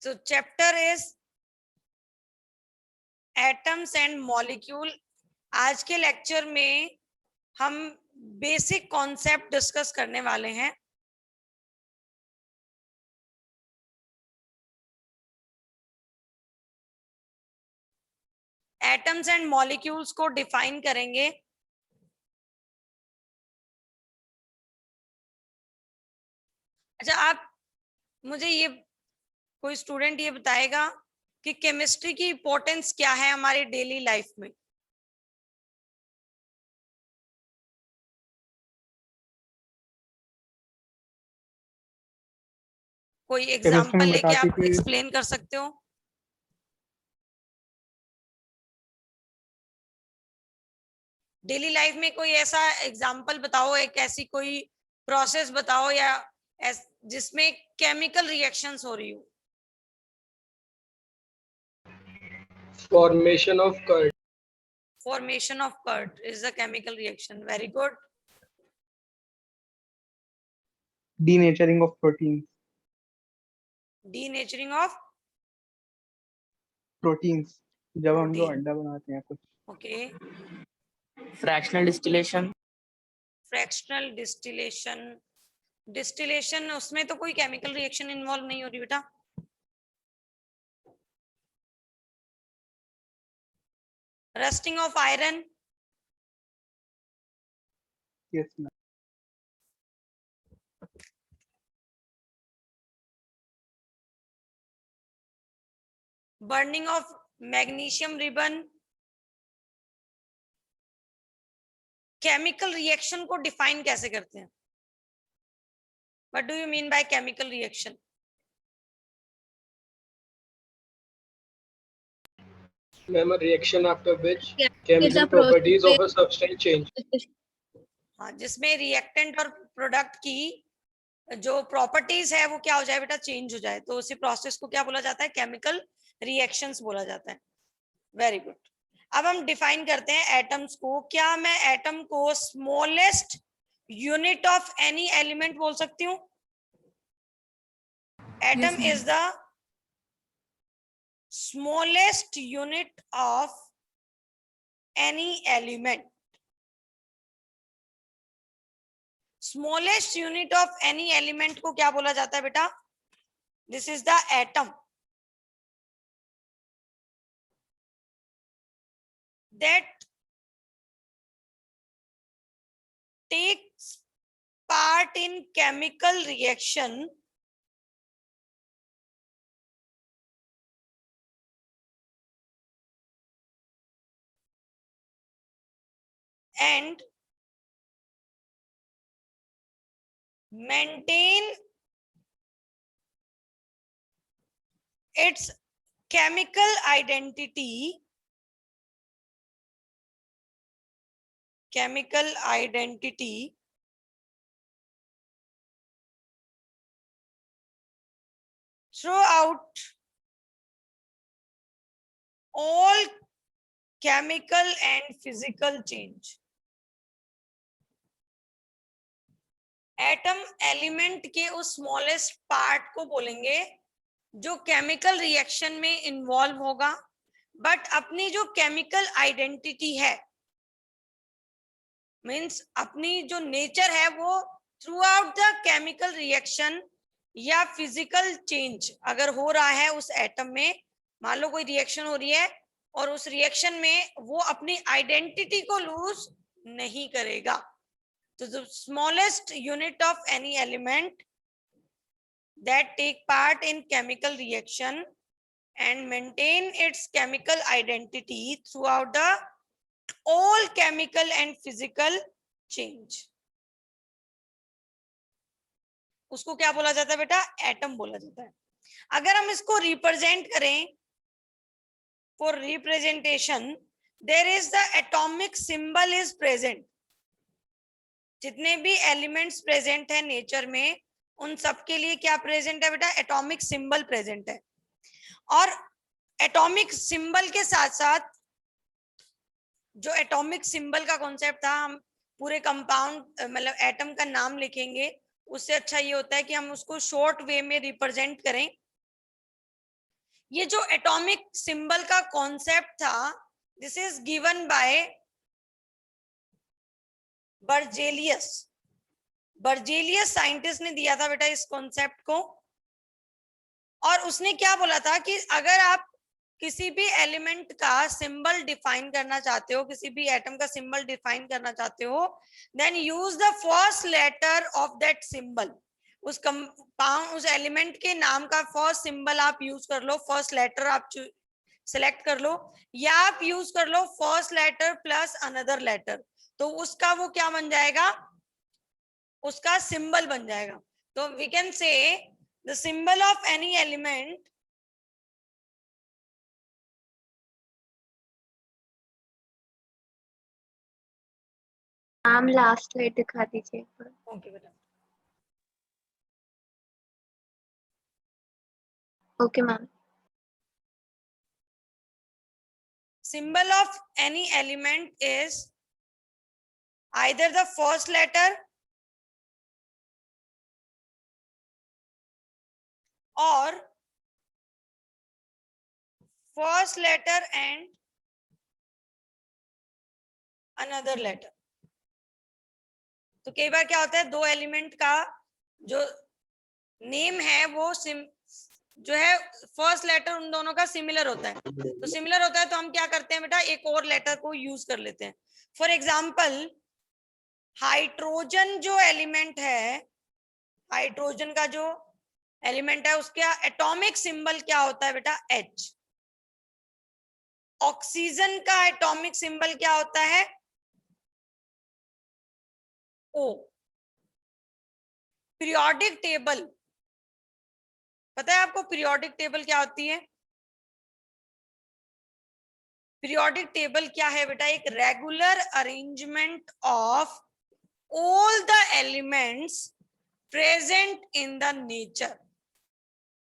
So chapter is atoms and molecule. आज के lecture में हम बेसिक कॉन्सेप्ट डिस्कस करने वाले हैं। एटम्स एंड मॉलिक्यूल्स को डिफाइन करेंगे। अच्छा, आप मुझे ये कोई स्टूडेंट ये बताएगा कि केमिस्ट्री की इंपॉर्टेंस क्या है हमारी डेली लाइफ में? कोई केमिस्ट्री एग्जांपल में लेके बताती आप थी। एक्सप्लेन कर सकते हो? डेली लाइफ में कोई ऐसा एग्जांपल बताओ, एक ऐसी कोई प्रोसेस बताओ या जिसमें केमिकल रिएक्शंस हो रही हो। Formation of curd. Formation of curd is a chemical reaction. Very good. Denaturing of proteins. Denaturing of proteins जब हम लोग protein. अंडा बनाते हैं कुछ। Okay. Fractional distillation. Fractional distillation. Distillation उसमें तो कोई केमिकल रिएक्शन इन्वॉल्व नहीं हो रही बेटा। Rusting of iron. Yes ma'am. Burning of magnesium ribbon. Chemical reaction को डिफाइन कैसे करते हैं? What do you mean by chemical reaction? Ma'am, a reaction after which chemical properties of a substance change. हाँ, जिसमें रिएक्टेंट और product की जो properties है वो क्या हो जाए बेटा, चेंज हो जाए, तो उसी प्रोसेस को क्या बोला जाता है? केमिकल रिएक्शंस बोला जाता है। Very good. अब हम डिफाइन करते हैं एटम्स को। क्या मैं एटम को smallest unit of any element बोल सकती हूँ? Atom is the smallest unit of any element. Smallest unit of any element को क्या बोला जाता है बेटा? This is the atom that takes part in chemical reaction and maintain its chemical identity throughout all chemical and physical change. Atom element के उस smallest part को बोलेंगे जो केमिकल रिएक्शन में इन्वॉल्व होगा, बट अपनी जो केमिकल आइडेंटिटी है, मीन्स अपनी जो नेचर है, वो through out the chemical reaction या फिजिकल चेंज अगर हो रहा है उस एटम में, मान लो कोई रिएक्शन हो रही है और उस रिएक्शन में वो अपनी आइडेंटिटी को लूज नहीं करेगा, तो the smallest unit of any element that take part in chemical reaction and maintain its chemical identity throughout the all chemical and physical change, उसको क्या बोला जाता है बेटा? एटम बोला जाता है। अगर हम इसको रिप्रेजेंट करें, for representation there is the atomic symbol is present. जितने भी एलिमेंट्स प्रेजेंट है नेचर में, उन सब के लिए क्या प्रेजेंट है बेटा? एटॉमिक सिंबल प्रेजेंट है। और एटॉमिक सिंबल के साथ साथ जो एटॉमिक सिंबल का कॉन्सेप्ट था, हम पूरे कंपाउंड मतलब एटम का नाम लिखेंगे, उससे अच्छा ये होता है कि हम उसको शॉर्ट वे में रिप्रेजेंट करें। ये जो एटॉमिक सिंबल का कॉन्सेप्ट था, this is given by Berzelius. Berzelius scientist ने दिया था बेटा इस कॉन्सेप्ट को, और उसने क्या बोला था कि अगर आप किसी भी एलिमेंट का सिंबल डिफाइन करना चाहते हो, किसी भी एटम का सिंबल डिफाइन करना चाहते हो, then use the first letter of that symbol. उस कंपाउंड, उस एलिमेंट के नाम का फर्स्ट सिंबल आप यूज कर लो, फर्स्ट लेटर आप सिलेक्ट कर लो, या आप यूज कर लो first letter plus another letter, तो उसका वो क्या बन जाएगा, उसका सिंबल बन जाएगा। तो we can say the symbol of any element ma'am last slide दिखा दीजिए एक बार। ओके बेटा, okay ma'am. symbol of any element is either the first letter or first letter and another letter। तो कई बार क्या होता है, दो एलिमेंट का जो नेम है वो जो है फर्स्ट लेटर उन दोनों का सिमिलर होता है, तो सिमिलर होता है तो हम क्या करते हैं बेटा, एक और लेटर को यूज कर लेते हैं। फॉर एग्जाम्पल हाइड्रोजन जो एलिमेंट है, हाइड्रोजन का जो एलिमेंट है उसका एटॉमिक सिंबल क्या होता है बेटा, H। ऑक्सीजन का एटॉमिक सिंबल क्या होता है, O। पीरियोडिक टेबल, पता है आपको पीरियोडिक टेबल क्या होती है? पीरियोडिक टेबल क्या है बेटा, एक regular arrangement of all the elements present in the nature.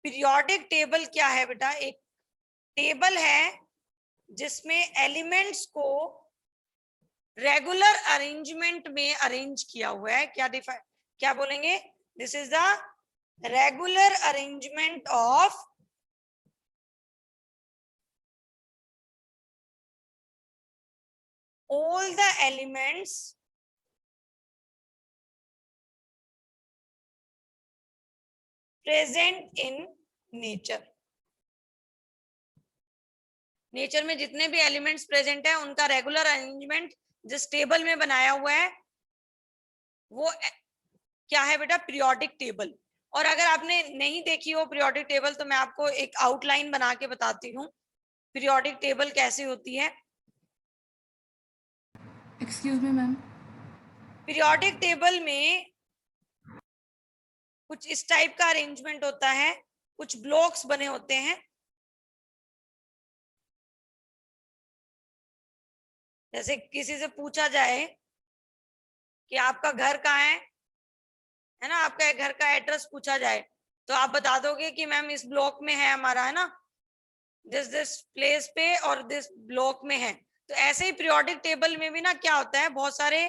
Periodic table क्या है बेटा, एक टेबल है जिसमें एलिमेंट्स को रेगुलर अरेंजमेंट में अरेंज किया हुआ है। क्या बोलेंगे, this is the regular arrangement of all the elements present in nature। Nature में जितने भी एलिमेंट्स प्रेजेंट है उनका रेगुलर अरेंजमेंट जिस टेबल में बनाया हुआ है वो क्या है बेटा, पीरियोडिक टेबल। और अगर आपने नहीं देखी हो पीरियोडिक टेबल तो मैं आपको एक आउटलाइन बना के बताती हूँ पीरियोडिक टेबल कैसे होती है। Excuse me ma'am. Periodic table में कुछ इस टाइप का अरेंजमेंट होता है, कुछ ब्लॉक्स बने होते हैं। जैसे किसी से पूछा जाए कि आपका घर कहाँ है ना, आपका घर का एड्रेस पूछा जाए तो आप बता दोगे कि मैम इस ब्लॉक में है हमारा, है ना, दिस प्लेस पे और दिस ब्लॉक में है। तो ऐसे ही पीरियोडिक टेबल में भी ना क्या होता है, बहुत सारे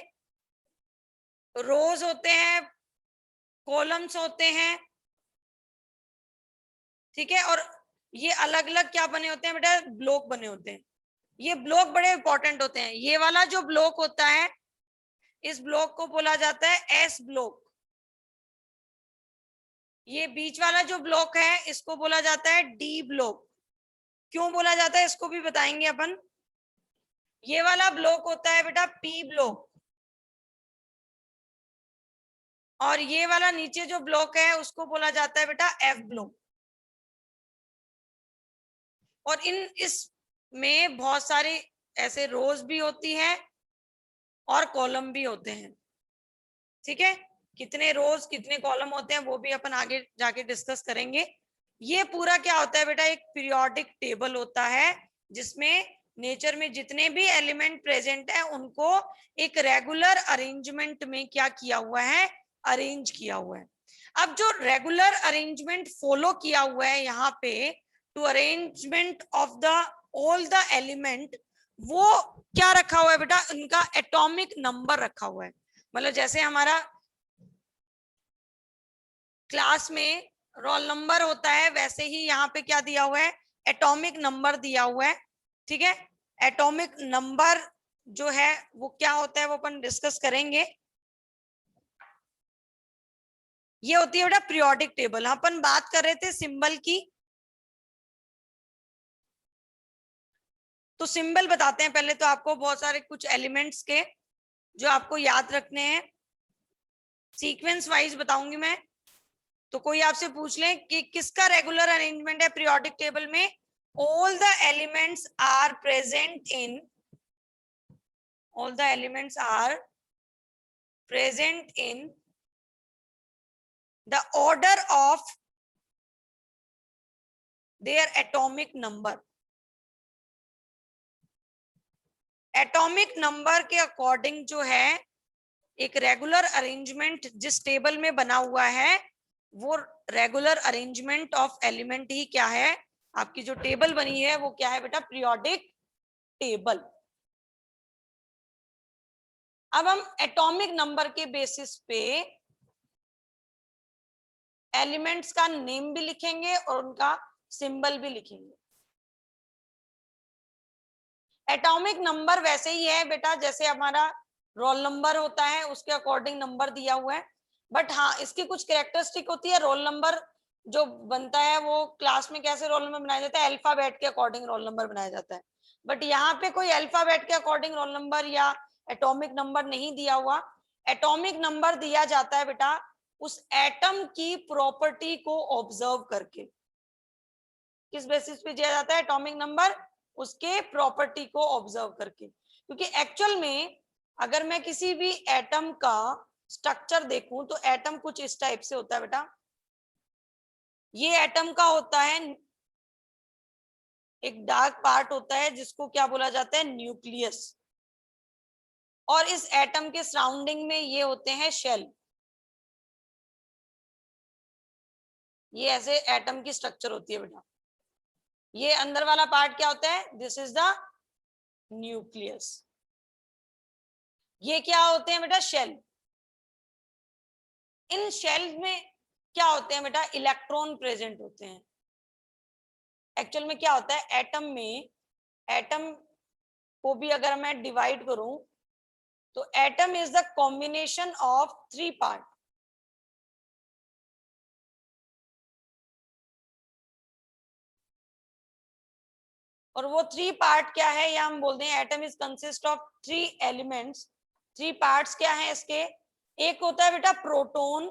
रोज होते हैं, कॉलम्स होते हैं, ठीक है, और ये अलग अलग क्या बने होते हैं बेटा, ब्लॉक बने होते हैं। ये ब्लॉक बड़े इंपॉर्टेंट होते हैं। ये वाला जो ब्लॉक होता है इस ब्लॉक को बोला जाता है एस ब्लॉक। ये बीच वाला जो ब्लॉक है इसको बोला जाता है डी ब्लॉक। क्यों बोला जाता है इसको भी बताएंगे अपन। ये वाला ब्लॉक होता है बेटा पी ब्लॉक, और ये वाला नीचे जो ब्लॉक है उसको बोला जाता है बेटा एफ ब्लॉक। और इसमें बहुत सारी ऐसे रोज भी होती है और कॉलम भी होते हैं, ठीक है। कितने रोज कितने कॉलम होते हैं वो भी अपन आगे जाके डिस्कस करेंगे। ये पूरा क्या होता है बेटा, एक पीरियोडिक टेबल होता है जिसमें नेचर में जितने भी एलिमेंट प्रेजेंट है उनको एक रेगुलर अरेंजमेंट में क्या किया हुआ है, अरेंज किया हुआ है। अब जो रेगुलर अरेंजमेंट फॉलो किया हुआ है यहाँ पे to arrangement of the all the element, वो क्या रखा हुआ है बेटा, उनका एटॉमिक नंबर रखा हुआ है। मतलब जैसे हमारा क्लास में रोल नंबर होता है वैसे ही यहाँ पे क्या दिया हुआ है, एटॉमिक नंबर दिया हुआ है, ठीक है। एटॉमिक नंबर जो है वो क्या होता है वो अपन डिस्कस करेंगे। ये होती है बेटा पीरियोडिक टेबल। अपन बात कर रहे थे सिंबल की, तो सिंबल बताते हैं पहले तो आपको, बहुत सारे कुछ एलिमेंट्स के जो आपको याद रखने हैं, सीक्वेंस वाइज बताऊंगी मैं। तो कोई आपसे पूछ ले कि किसका रेगुलर अरेंजमेंट है पीरियोडिक टेबल में, all the elements are present in, all the elements are present in the order of their atomic number. Atomic number के अकॉर्डिंग जो है एक रेगुलर अरेंजमेंट जिस टेबल में बना हुआ है, वो रेगुलर अरेंजमेंट ऑफ एलिमेंट ही क्या है, आपकी जो टेबल बनी है वो क्या है बेटा, पीरियोडिक टेबल। अब हम एटॉमिक नंबर के बेसिस पे एलिमेंट्स का नेम भी लिखेंगे और उनका सिंबल भी लिखेंगे। एटॉमिक नंबर वैसे ही है बेटा जैसे हमारा रोल नंबर होता है, उसके अकॉर्डिंग नंबर दिया हुआ है। बट हाँ, इसकी कुछ कैरेक्टरिस्टिक होती है। रोल नंबर जो बनता है वो क्लास में कैसे रोल नंबर बनाया जाता है, अल्फाबेट के अकॉर्डिंग रोल नंबर बनाया जाता है। बट यहाँ पे कोई अल्फाबेट के अकॉर्डिंग रोल नंबर या एटॉमिक नंबर नहीं दिया हुआ। एटॉमिक नंबर दिया जाता है बेटा उस एटम की प्रॉपर्टी को ऑब्जर्व करके। किस बेसिस पे दिया जाता है एटॉमिक नंबर, उसके प्रॉपर्टी को ऑब्जर्व करके। क्योंकि एक्चुअल में अगर मैं किसी भी एटम का स्ट्रक्चर देखूं तो एटम कुछ इस टाइप से होता है बेटा। ये एटम का होता है एक डार्क पार्ट होता है जिसको क्या बोला जाता है, न्यूक्लियस। और इस एटम के सराउंडिंग में ये होते हैं शेल। ये ऐसे एटम की स्ट्रक्चर होती है बेटा। ये अंदर वाला पार्ट क्या होता है, दिस इज द न्यूक्लियस। ये क्या होते हैं बेटा, शेल। इन शेल में क्या होते हैं बेटा, इलेक्ट्रॉन प्रेजेंट होते हैं। एक्चुअल में क्या होता है एटम में, एटम को भी अगर मैं डिवाइड करूं तो atom is the combination of 3 part. और वो 3 पार्ट क्या है, या हम बोलते हैं atom is consist of 3 elements. 3 parts क्या है इसके, एक होता है बेटा प्रोटॉन,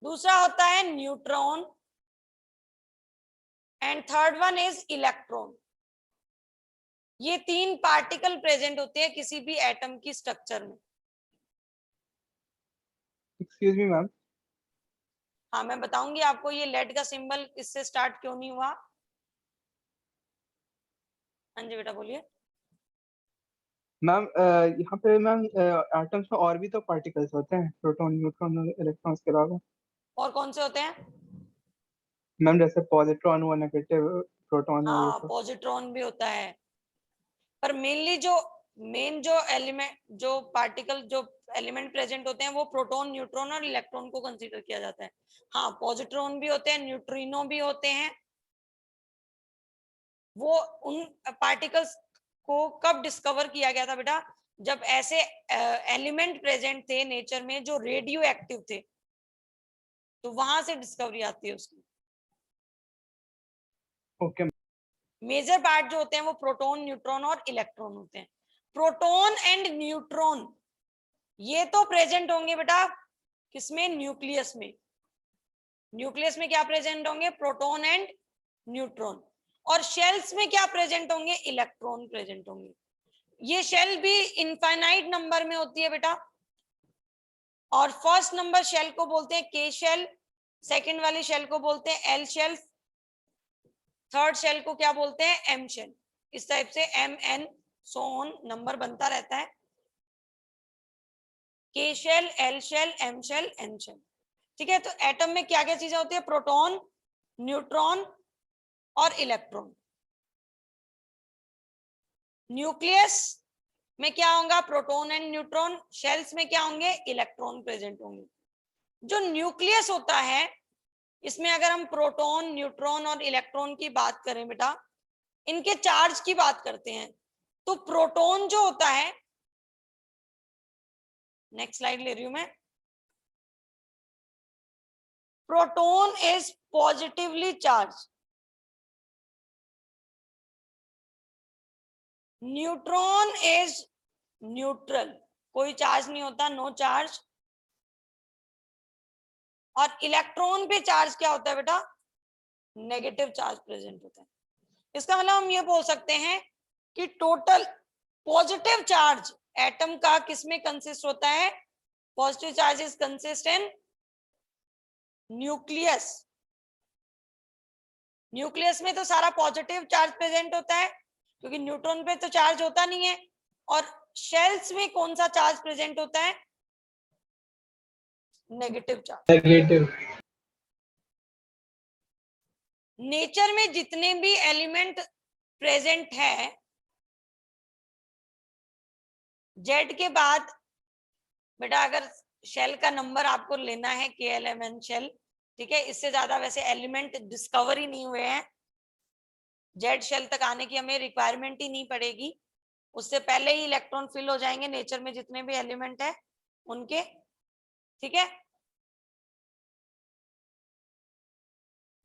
दूसरा होता है neutron and third one is electron. ये 3 पार्टिकल प्रेजेंट होते हैं किसी भी एटम की स्ट्रक्चर में। Excuse me ma'am. हाँ मैं बताऊंगी आपको ये लेड का सिंबल इससे स्टार्ट क्यों नहीं हुआ। हाँ जी बेटा बोलिए। मैम यहाँ पे मैम एटम्स में और भी तो पार्टिकल्स होते हैं, प्रोटॉन न्यूट्रॉन और इलेक्ट्रॉन्स के अलावा। और कौन से होते हैं, मैम जैसे पॉजिट्रॉन हुआ, नेगेटिव प्रोटॉन हुआ, ये हाँ सब। पॉजिट्रॉन भी होता है। पर मेनली जो मेन जो एलिमेंट जो पार्टिकल जो एलिमेंट प्रेजेंट होते हैं वो प्रोटॉन न्यूट्रॉन और इलेक्ट्रॉन को कंसीडर किया जाता है। हाँ पॉजिट्रॉन भी होते हैं, न्यूट्रिनो भी होते हैं। वो उन पार्टिकल्स को कब डिस्कवर किया गया था बेटा, जब ऐसे एलिमेंट प्रेजेंट थे नेचर में जो रेडियो एक्टिव थे, तो वहां से डिस्कवरी आती है उसकी। ओके। मेजर पार्ट जो होते हैं वो प्रोटॉन न्यूट्रॉन और इलेक्ट्रॉन होते हैं। प्रोटॉन एंड न्यूट्रॉन ये तो प्रेजेंट होंगे बेटा किसमें, न्यूक्लियस में। न्यूक्लियस में क्या प्रेजेंट होंगे, प्रोटॉन एंड न्यूट्रॉन। और शेल्स में क्या प्रेजेंट होंगे, इलेक्ट्रॉन प्रेजेंट होंगे। ये शेल भी इनफाइनाइट नंबर में होती है बेटा। और फर्स्ट नंबर शेल को बोलते हैं के शेल, सेकंड वाली शेल को बोलते हैं एल शेल, थर्ड शेल को क्या बोलते हैं, एम शेल। इस टाइप से M N so on number बनता रहता है। K shell, L shell, M shell, N shell. ठीक है, तो एटम में क्या क्या चीजें होती है, प्रोटॉन, न्यूट्रॉन और इलेक्ट्रॉन। न्यूक्लियस में क्या होगा, प्रोटॉन एंड न्यूट्रॉन। शेल्स में क्या होंगे, इलेक्ट्रॉन प्रेजेंट होंगे। जो न्यूक्लियस होता है इसमें अगर हम प्रोटॉन, न्यूट्रॉन और इलेक्ट्रॉन की बात करें बेटा, इनके चार्ज की बात करते हैं, तो प्रोटॉन जो होता है, नेक्स्ट स्लाइड ले रही हूं मैं, proton is positively charge, neutron is neutral, कोई चार्ज नहीं होता, नो चार्ज, और इलेक्ट्रॉन पे चार्ज क्या होता है बेटा, नेगेटिव चार्ज प्रेजेंट होता है। इसका मतलब हम ये बोल सकते हैं कि टोटल पॉजिटिव चार्ज एटम का किसमें कंसिस्ट होता है, positive charges consist in nucleus. Nucleus में तो सारा पॉजिटिव चार्ज प्रेजेंट होता है, क्योंकि न्यूट्रॉन पे तो चार्ज होता नहीं है। और शेल्स में कौन सा चार्ज प्रेजेंट होता है, नेगेटिव चार्ज। नेगेटिव। नेचर में जितने भी एलिमेंट प्रेजेंट है, जेड के बाद बेटा अगर शेल का नंबर आपको लेना है KLMN शेल, ठीक है, इससे ज्यादा वैसे एलिमेंट डिस्कवर ही नहीं हुए हैं, जेड शेल तक आने की हमें रिक्वायरमेंट ही नहीं पड़ेगी, उससे पहले ही इलेक्ट्रॉन फिल हो जाएंगे नेचर में जितने भी एलिमेंट है उनके, ठीक है,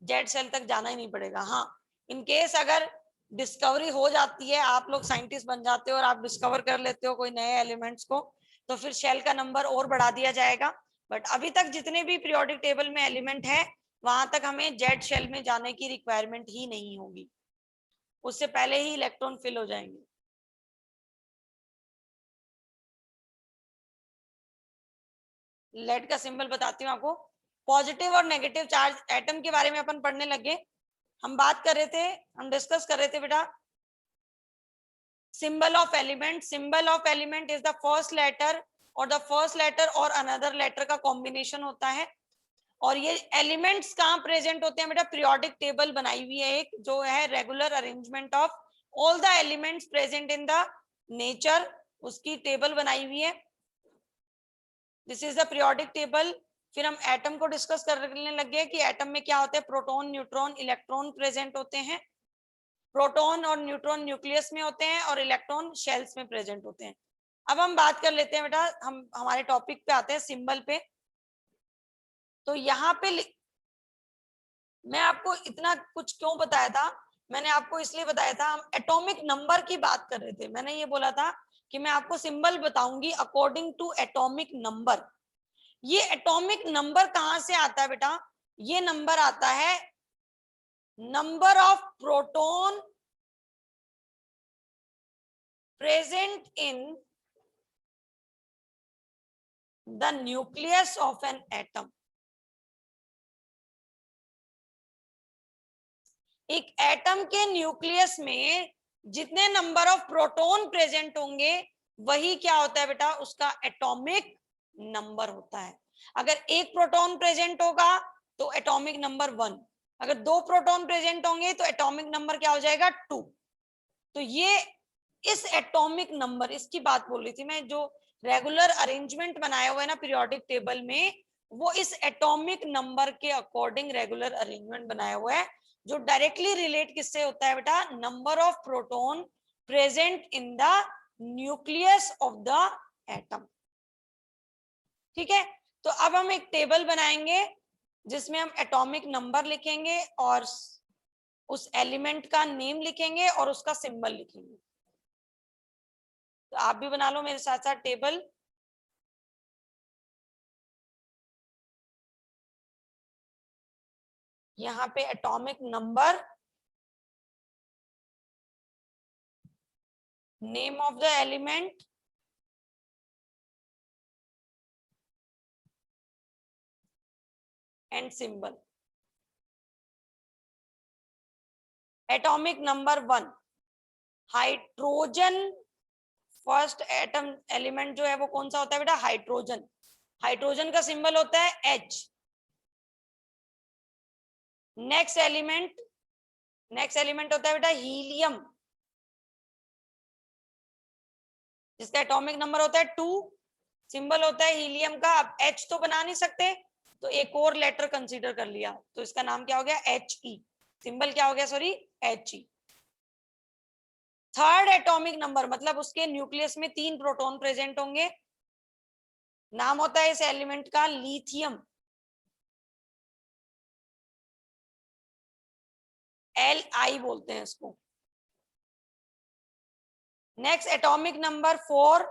जेड शेल तक जाना ही नहीं पड़ेगा। हाँ, इन केस अगर डिस्कवरी हो जाती है, आप लोग साइंटिस्ट बन जाते हो और आप डिस्कवर कर लेते हो कोई नए एलिमेंट्स को, तो फिर शेल का नंबर और बढ़ा दिया जाएगा। बट अभी तक जितने भी पीरियोडिक टेबल में एलिमेंट है, वहां तक हमें जेड शेल में जाने की रिक्वायरमेंट ही नहीं होगी, उससे पहले ही इलेक्ट्रॉन फिल हो जाएंगे। लेड का सिंबल बताती हूँ आपको। पॉजिटिव और नेगेटिव चार्ज एटम के बारे में अपन पढ़ने लगे, हम बात कर रहे थे, हम डिस्कस कर रहे थे बेटा symbol of element। symbol of element is the first letter और the first letter और another letter का combination होता है। और ये एलिमेंट्स कहाँ प्रेजेंट होते हैं बेटा, पीरियोडिक टेबल बनाई हुई है एक, जो है regular arrangement of all the elements present in the nature, उसकी टेबल बनाई हुई है, this is the periodic table. फिर हम एटम को डिस्कस करने लगे कि एटम में क्या होते हैं, प्रोटॉन, न्यूट्रॉन, इलेक्ट्रॉन प्रेजेंट होते हैं। प्रोटॉन और न्यूट्रॉन न्यूक्लियस में होते हैं और इलेक्ट्रॉन शेल्स में प्रेजेंट होते हैं। अब हम बात कर लेते हैं बेटा, हम हमारे टॉपिक पे आते हैं, सिंबल पे। तो यहाँ पे मैं आपको इतना कुछ क्यों बताया था, मैंने आपको इसलिए बताया था, हम एटॉमिक नंबर की बात कर रहे थे। मैंने ये बोला था कि मैं आपको सिंबल बताऊंगी अकॉर्डिंग टू एटॉमिक नंबर। ये एटॉमिक नंबर कहाँ से आता है बेटा, ये नंबर आता है number of proton present in the nucleus of an atom। एक एटम के न्यूक्लियस में जितने नंबर ऑफ प्रोटॉन प्रेजेंट होंगे, वही क्या होता है बेटा, उसका एटॉमिक नंबर होता है। अगर एक प्रोटॉन प्रेजेंट होगा तो एटॉमिक नंबर 1, अगर 2 प्रोटॉन प्रेजेंट होंगे तो एटॉमिक नंबर क्या हो जाएगा, 2। तो ये इस एटॉमिक नंबर, इसकी बात बोल रही थी मैं, जो रेगुलर अरेंजमेंट बनाया हुआ है ना पीरियोडिक टेबल में, वो इस एटॉमिक नंबर के अकॉर्डिंग रेगुलर अरेंजमेंट बनाया हुआ है, जो डायरेक्टली रिलेट किससे होता है बेटा, number of proton present in the nucleus of the atom. ठीक है, तो अब हम एक टेबल बनाएंगे जिसमें हम एटॉमिक नंबर लिखेंगे और उस एलिमेंट का नेम लिखेंगे और उसका सिंबल लिखेंगे। तो आप भी बना लो मेरे साथ साथ टेबल। यहाँ पे atomic number, name of the element, and symbol. Atomic number 1 hydrogen, first atom element जो है वो कौन सा होता है बेटा, हाइड्रोजन। हाइड्रोजन का सिंबल होता है H। नेक्स्ट एलिमेंट होता है बेटा हीलियम, जिसका एटॉमिक नंबर होता है 2, सिंबल होता है हीलियम का। अब H तो बना नहीं सकते, तो एक और लेटर कंसीडर कर लिया, तो इसका नाम क्या हो गया, He। सिंबल क्या हो गया, sorry, He। Third atomic number मतलब उसके न्यूक्लियस में 3 प्रोटॉन प्रेजेंट होंगे। नाम होता है इस एलिमेंट का लिथियम, Li बोलते हैं इसको। Next atomic number 4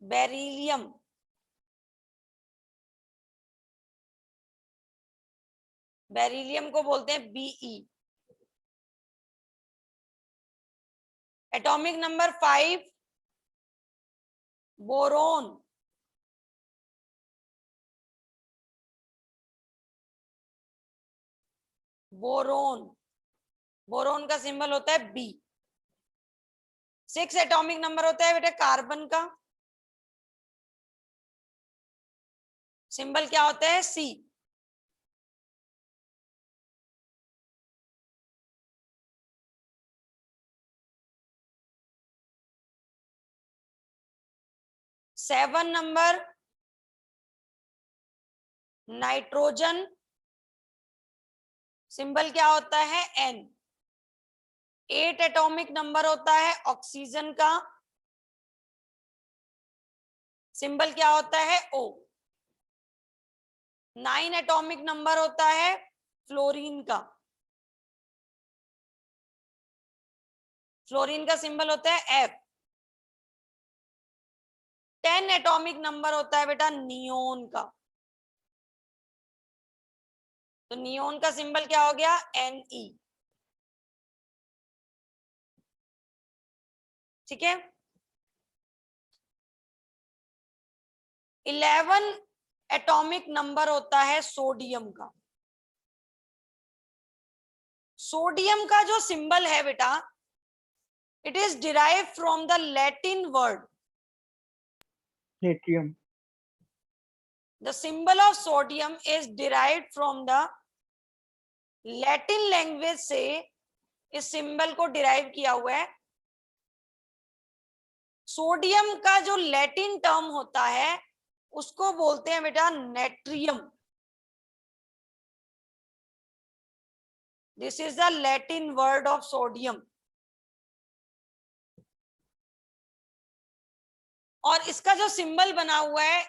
beryllium, beryllium को बोलते हैं Be। Atomic number 5 boron, boron, boron का सिंबल होता है B। 6 एटॉमिक नंबर होता है बेटा कार्बन का, सिंबल क्या होता है, C। Seven number nitrogen, symbol क्या होता है, N। 8 एटॉमिक नंबर होता है ऑक्सीजन का, सिंबल क्या होता है, O। 9 एटॉमिक नंबर होता है फ्लोरीन का, फ्लोरीन का सिंबल होता है F। 10 एटॉमिक नंबर होता है बेटा नियोन का, तो नियोन का सिंबल क्या हो गया, Ne। ठीक है। 11 एटॉमिक नंबर होता है सोडियम का। सोडियम का जो सिंबल है बेटा, it is derive from the Latin word, natrium. the symbol of sodium is derived from the Latin language से इस सिंबल को डिराइव किया हुआ है। सोडियम का जो लैटिन टर्म होता है उसको बोलते हैं बेटा natrium. This is the Latin word of sodium. और इसका जो सिंबल बना हुआ है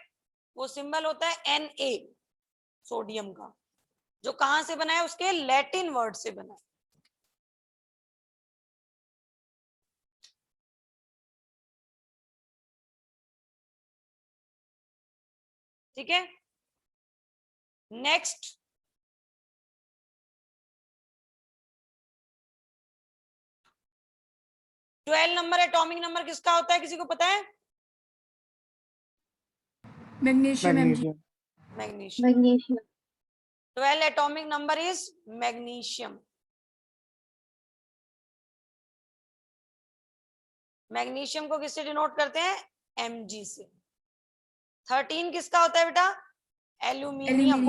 वो सिंबल होता है Na, सोडियम का, जो कहां से बना है, उसके लैटिन वर्ड से बना है। ठीक है। नेक्स्ट 12 नंबर एटॉमिक नंबर किसका होता है, किसी को पता है? Magnesium mg। Magnesium. Magnesium. Magnesium. 12 atomic number is magnesium. Magnesium को किससे डिनोट करते हैं, Mg से। 13 किसका होता है बेटा, एल्यूमिनियम।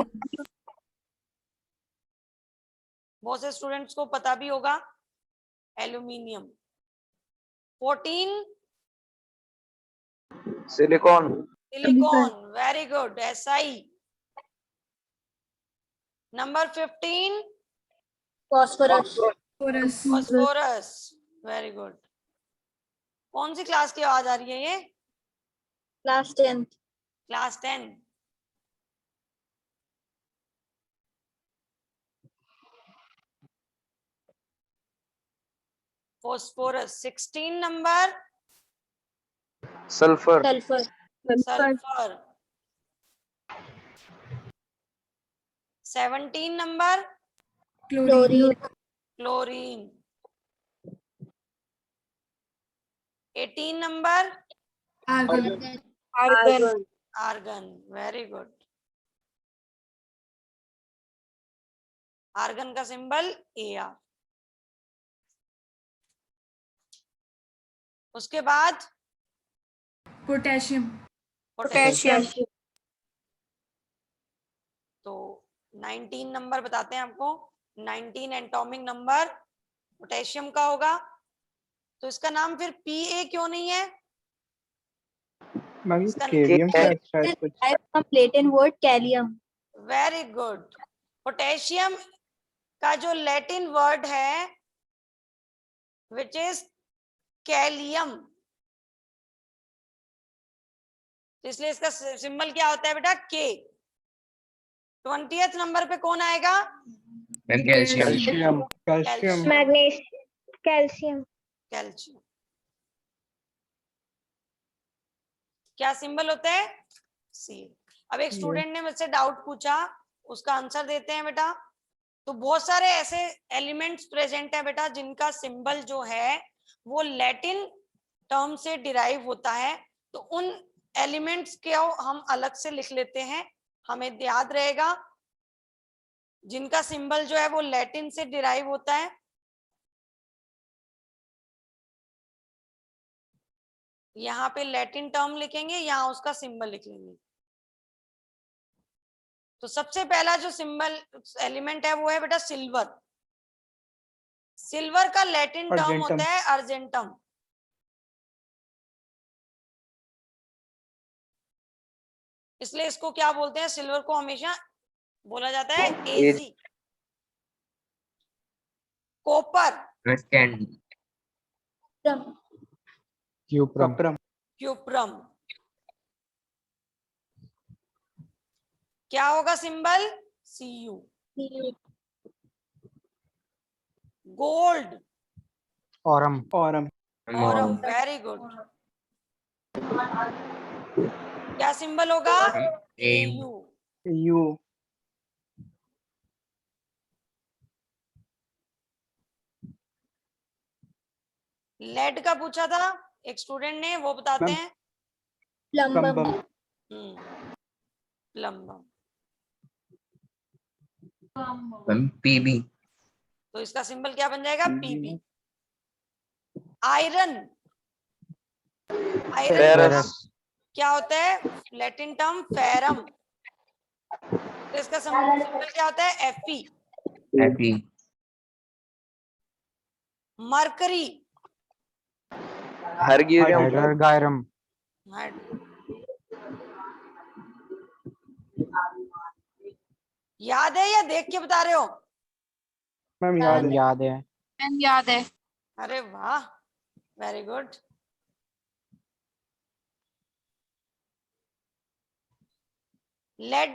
बहुत से स्टूडेंट्स को पता भी होगा aluminium. 14 silicon. Silicon, very good, SI। Number 15 phosphorus. Phosphorus, very good. कौन सी क्लास की आवाज आ रही है ये, class 10। Class 10। Phosphorus. 16 number sulphur. Sulphur. Sulphur. 17 number chlorine. Chlorine. 18 number argon. Argon. Argon, very good. Argon का सिंबल Ar। उसके बाद पोटेशियम। पोटेशियम। तो 19 नंबर बताते हैं आपको, 19 एटॉमिक नंबर पोटेशियम का होगा। तो इसका नाम फिर Pa क्यों नहीं है, मैम ये इसका केरियम शायद कुछ From Latin word kalium. Very good. Potassium का जो लैटिन वर्ड है विच इज कैलियम, इसलिए इसका सिंबल क्या होता है बेटा? के। 20th नंबर पे कौन आएगा? कैल्शियम। Calcium Calcium. कैल्शियम। क्या सिंबल होता है? सी। अब एक स्टूडेंट ने मुझसे डाउट पूछा, उसका आंसर देते हैं बेटा। तो बहुत सारे ऐसे एलिमेंट्स प्रेजेंट है बेटा जिनका सिंबल जो है वो लैटिन टर्म से डिराइव होता है, तो उन एलिमेंट्स को हम अलग से लिख लेते हैं, हमें याद रहेगा। जिनका सिंबल जो है वो लैटिन से डिराइव होता है, यहाँ पे लैटिन टर्म लिखेंगे, यहाँ उसका सिंबल लिख लेंगे। तो सबसे पहला जो सिंबल एलिमेंट है वो है बेटा सिल्वर। सिल्वर का लैटिन टर्म अर्जेंटम। होता है अर्जेंटम। इसलिए इसको क्या बोलते हैं? सिल्वर को हमेशा बोला जाता है एजी। Copper cuprum. क्यूप्रम। क्या होगा symbol? C U. Gold aurum. Aurum. Aurum. Very good. क्या सिंबल होगा? एयू। यू। लेड का पूछा था एक स्टूडेंट ने, वो बताते हैं। प्लम्बम। प्लम्बम। पीबी। तो इसका सिंबल क्या बन जाएगा? पीबी। आयरन। आयरन क्या होता है? Latin term ferrum. तो इसका सिंबल क्या होता है? एफई। मरकरी। हाइड्रोगायरम। याद है या देख के बता रहे हो? मैम याद है। अरे वाह, वेरी गुड। लेड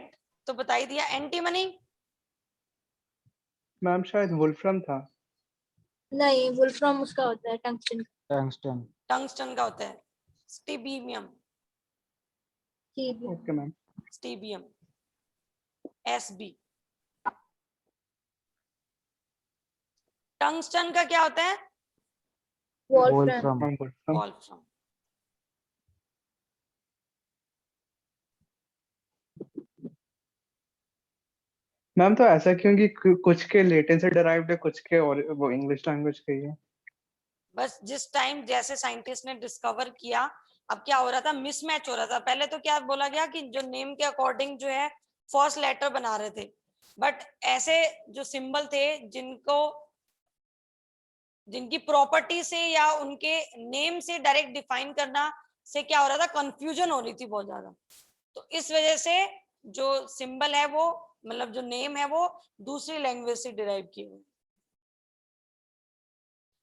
तो बता ही दिया। एंटीमनी? मैम शायद वुल्फ्रम था। नहीं, वुल्फ्रम उसका होता है टंगस्टन। टंगस्टन का होता है stibium. Okay ma'am. Stibium. SB. Tungsten का क्या होता है? वोल्फ्रम। वोल्फ्रम। मैम तो ऐसा क्यों कि कुछ के लैटिन से डिराइव्ड है, कुछ के और वो इंग्लिश लैंग्वेज के ही है। बस जिस टाइम जैसे साइंटिस्ट ने डिस्कवर किया, अब क्या हो रहा था? मिसमैच हो रहा था। पहले तो क्या बोला गया कि जो नेम के अकॉर्डिंग जो है फर्स्ट लेटर बना रहे थे, बट ऐसे जो सिंबल थे जिनकी प्रॉपर्टी से या उनके नेम से डायरेक्ट डिफाइन करना से क्या हो रहा था? कंफ्यूजन हो रही थी बहुत ज्यादा। तो इस वजह से जो सिंबल है वो, मतलब जो नेम है वो दूसरी लैंग्वेज से डिराइव किए हुए।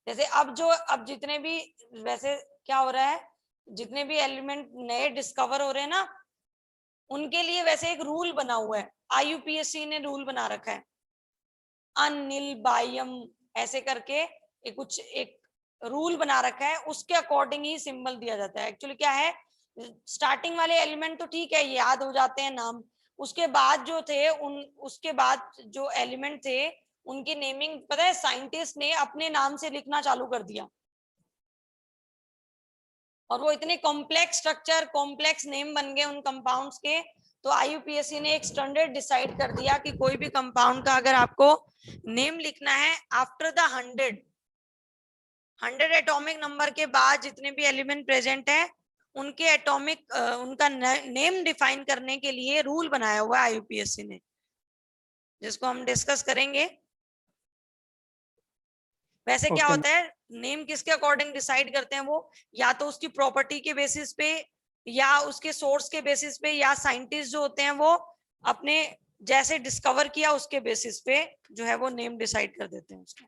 जैसे अब जितने भी, वैसे क्या हो रहा है, जितने भी एलिमेंट नए डिस्कवर हो रहे हैं ना, उनके लिए वैसे एक रूल बना हुआ है। आईयूपीएससी ने रूल बना रखा है, अनिल बायम ऐसे करके एक रूल बना रखा है, उसके अकॉर्डिंग ही सिंबल दिया जाता है। एक्चुअली क्या है, स्टार्टिंग वाले एलिमेंट तो ठीक है, याद हो जाते हैं नाम, उसके बाद जो थे उसके बाद जो एलिमेंट थे उनकी नेमिंग पता है साइंटिस्ट ने अपने नाम से लिखना चालू कर दिया, और वो इतने कॉम्प्लेक्स स्ट्रक्चर, कॉम्प्लेक्स नेम बन गए उन कंपाउंड्स के। तो आईयूपीएससी ने एक स्टैंडर्ड डिसाइड कर दिया कि कोई भी कंपाउंड का अगर आपको नेम लिखना है आफ्टर द 100 एटॉमिक नंबर के बाद जितने भी एलिमेंट प्रेजेंट है उनके एटॉमिक उनका नेम डिफाइन करने के लिए रूल बनाया हुआ है आईयूपीएससी ने, जिसको हम डिस्कस करेंगे। वैसे क्या होता है, नेम किसके अकॉर्डिंग डिसाइड करते हैं वो, या तो उसकी प्रॉपर्टी के बेसिस पे या उसके सोर्स के बेसिस पे, या साइंटिस्ट जो होते हैं वो अपने जैसे डिस्कवर किया उसके बेसिस पे जो है वो नेम डिसाइड कर देते हैं उसका।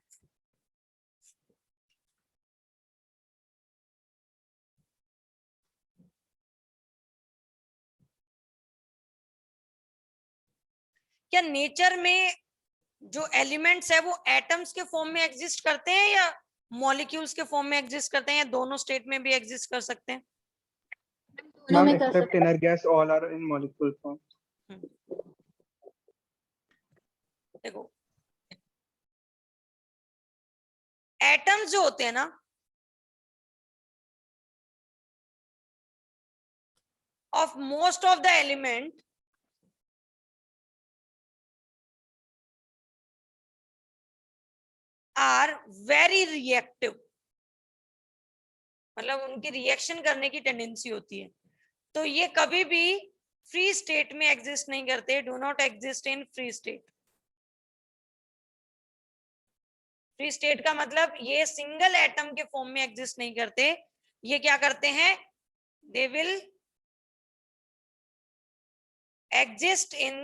क्या नेचर में जो एलिमेंट्स है वो एटम्स के फॉर्म में एग्जिस्ट करते हैं या मॉलिक्यूल्स के फॉर्म में एग्जिस्ट करते हैं, या दोनों स्टेट में भी एग्जिस्ट कर सकते हैं? दोनों मैम में कर एक्सेप्ट सकते inert gas all are in molecule form. देखो एटम्स जो होते हैं ना, of most of the element are very reactive, मतलब उनकी रिएक्शन करने की टेंडेंसी होती है। तो ये कभी भी फ्री स्टेट में एग्जिस्ट नहीं करते, do not exist in free state. Free state का मतलब ये सिंगल एटम के फॉर्म में एग्जिस्ट नहीं करते, ये क्या करते हैं, they will exist in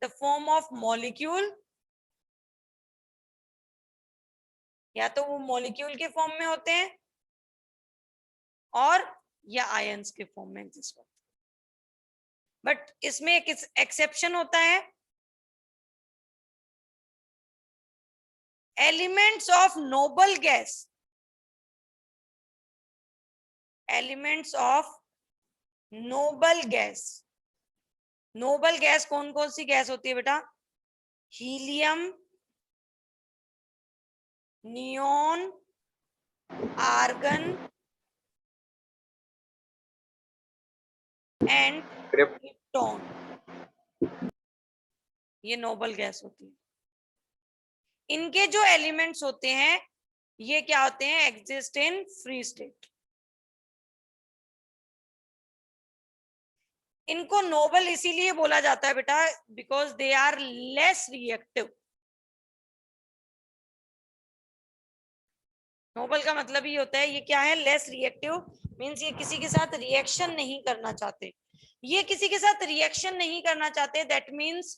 the form of molecule, या तो वो मॉलिक्यूल के फॉर्म में होते हैं और या आयंस के फॉर्म में एग्जिस्ट करते हैं। बट इसमें एक एक्सेप्शन होता है, elements of noble gas, elements of noble gas. Noble gas कौन कौन सी गैस होती है बेटा? Helium, neon, argon and krypton, ये नोबल गैस होती है। इनके जो एलिमेंट्स होते हैं ये क्या होते हैं, एग्जिस्ट इन फ्री स्टेट। इनको नोबल इसीलिए बोला जाता है बेटा because they are less reactive. Noble का मतलब ये होता है, ये क्या है, लेस रिएक्टिव, मींस ये किसी के साथ रिएक्शन नहीं करना चाहते। ये किसी के साथ रिएक्शन नहीं करना चाहते, दैट मींस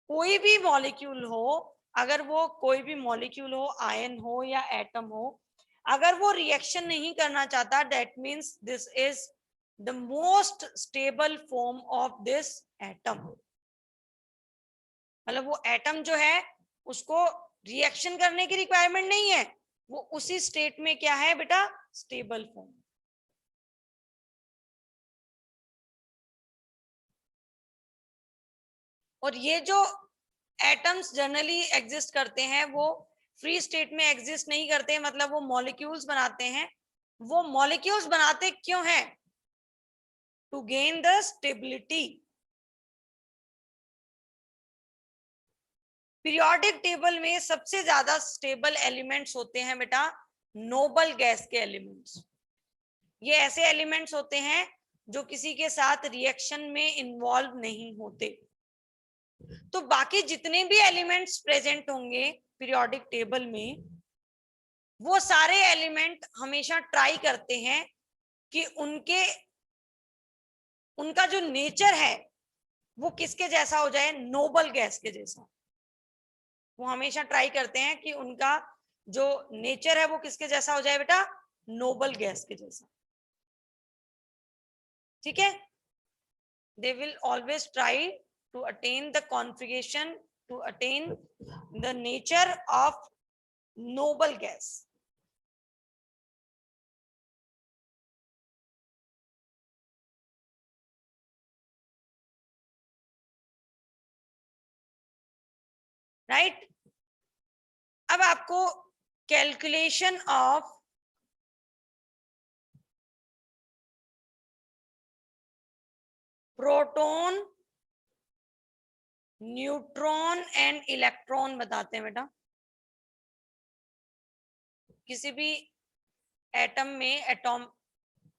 कोई भी मॉलिक्यूल हो, अगर वो कोई भी मॉलिक्यूल हो, आयन हो या एटम हो, अगर वो रिएक्शन नहीं करना चाहता, that means this is the most stable form of this atom. मतलब वो एटम जो है उसको रिएक्शन करने की रिक्वायरमेंट नहीं है, वो उसी स्टेट में क्या है बेटा, स्टेबल फॉर्म। और ये जो एटम्स जनरली एग्जिस्ट करते हैं वो फ्री स्टेट में एग्जिस्ट नहीं करते, मतलब वो मॉलिक्यूल्स बनाते हैं। वो मॉलिक्यूल्स बनाते क्यों हैं? To gain the stability. Periodic table में सबसे ज्यादा स्टेबल एलिमेंट्स होते हैं बेटा नोबल गैस के एलिमेंट्स। ये ऐसे एलिमेंट्स होते हैं जो किसी के साथ रिएक्शन में इन्वॉल्व नहीं होते। तो बाकी जितने भी एलिमेंट्स प्रेजेंट होंगे पीरियोडिक टेबल में, वो सारे एलिमेंट हमेशा ट्राई करते हैं कि उनका जो नेचर है वो किसके जैसा हो जाए, नोबल गैस के जैसा। वो हमेशा ट्राई करते हैं कि उनका जो नेचर है वो किसके जैसा हो जाए बेटा, नोबल गैस के जैसा। ठीक है, they will always try to attain the configuration, to attain the nature of noble gas. Right? अब आपको calculation of proton, neutron and electron बताते हैं बेटा। किसी भी एटम में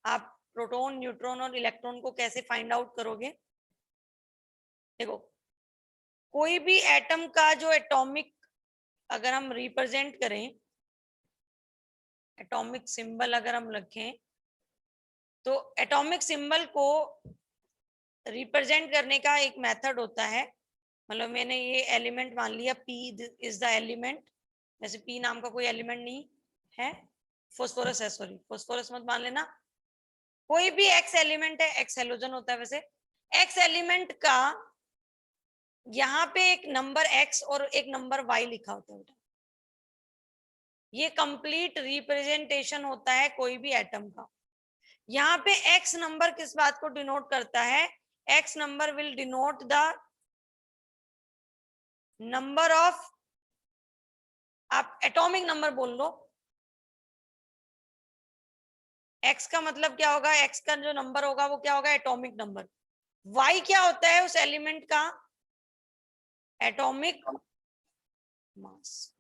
आप प्रोटॉन, न्यूट्रॉन और इलेक्ट्रॉन को कैसे फाइंड आउट करोगे? देखो कोई भी एटम का जो एटॉमिक अगर हम रिप्रेजेंट करें, एटॉमिक सिंबल अगर हम रखें तो एटॉमिक सिंबल को रिप्रेजेंट करने का एक मेथड होता है, मतलब मैंने ये एलिमेंट मान लिया P इज द एलिमेंट, जैसे P नाम का कोई एलिमेंट नहीं है, फोस्फोरस है, सॉरी फोस्फोरस मत मान लेना, कोई भी X एलिमेंट है, X हेलोजन होता है वैसे, X एलिमेंट का यहाँ पे एक नंबर X और एक नंबर Y लिखा होता है बेटा, ये कंप्लीट रिप्रेजेंटेशन होता है कोई भी एटम का। यहाँ पे X नंबर किस बात को डिनोट करता है, X number will denote the number of, आप एटॉमिक नंबर बोल लो, X का मतलब क्या होगा, X का जो नंबर होगा वो क्या होगा, एटॉमिक नंबर। Y क्या होता है उस एलिमेंट का, एटॉमिक मास।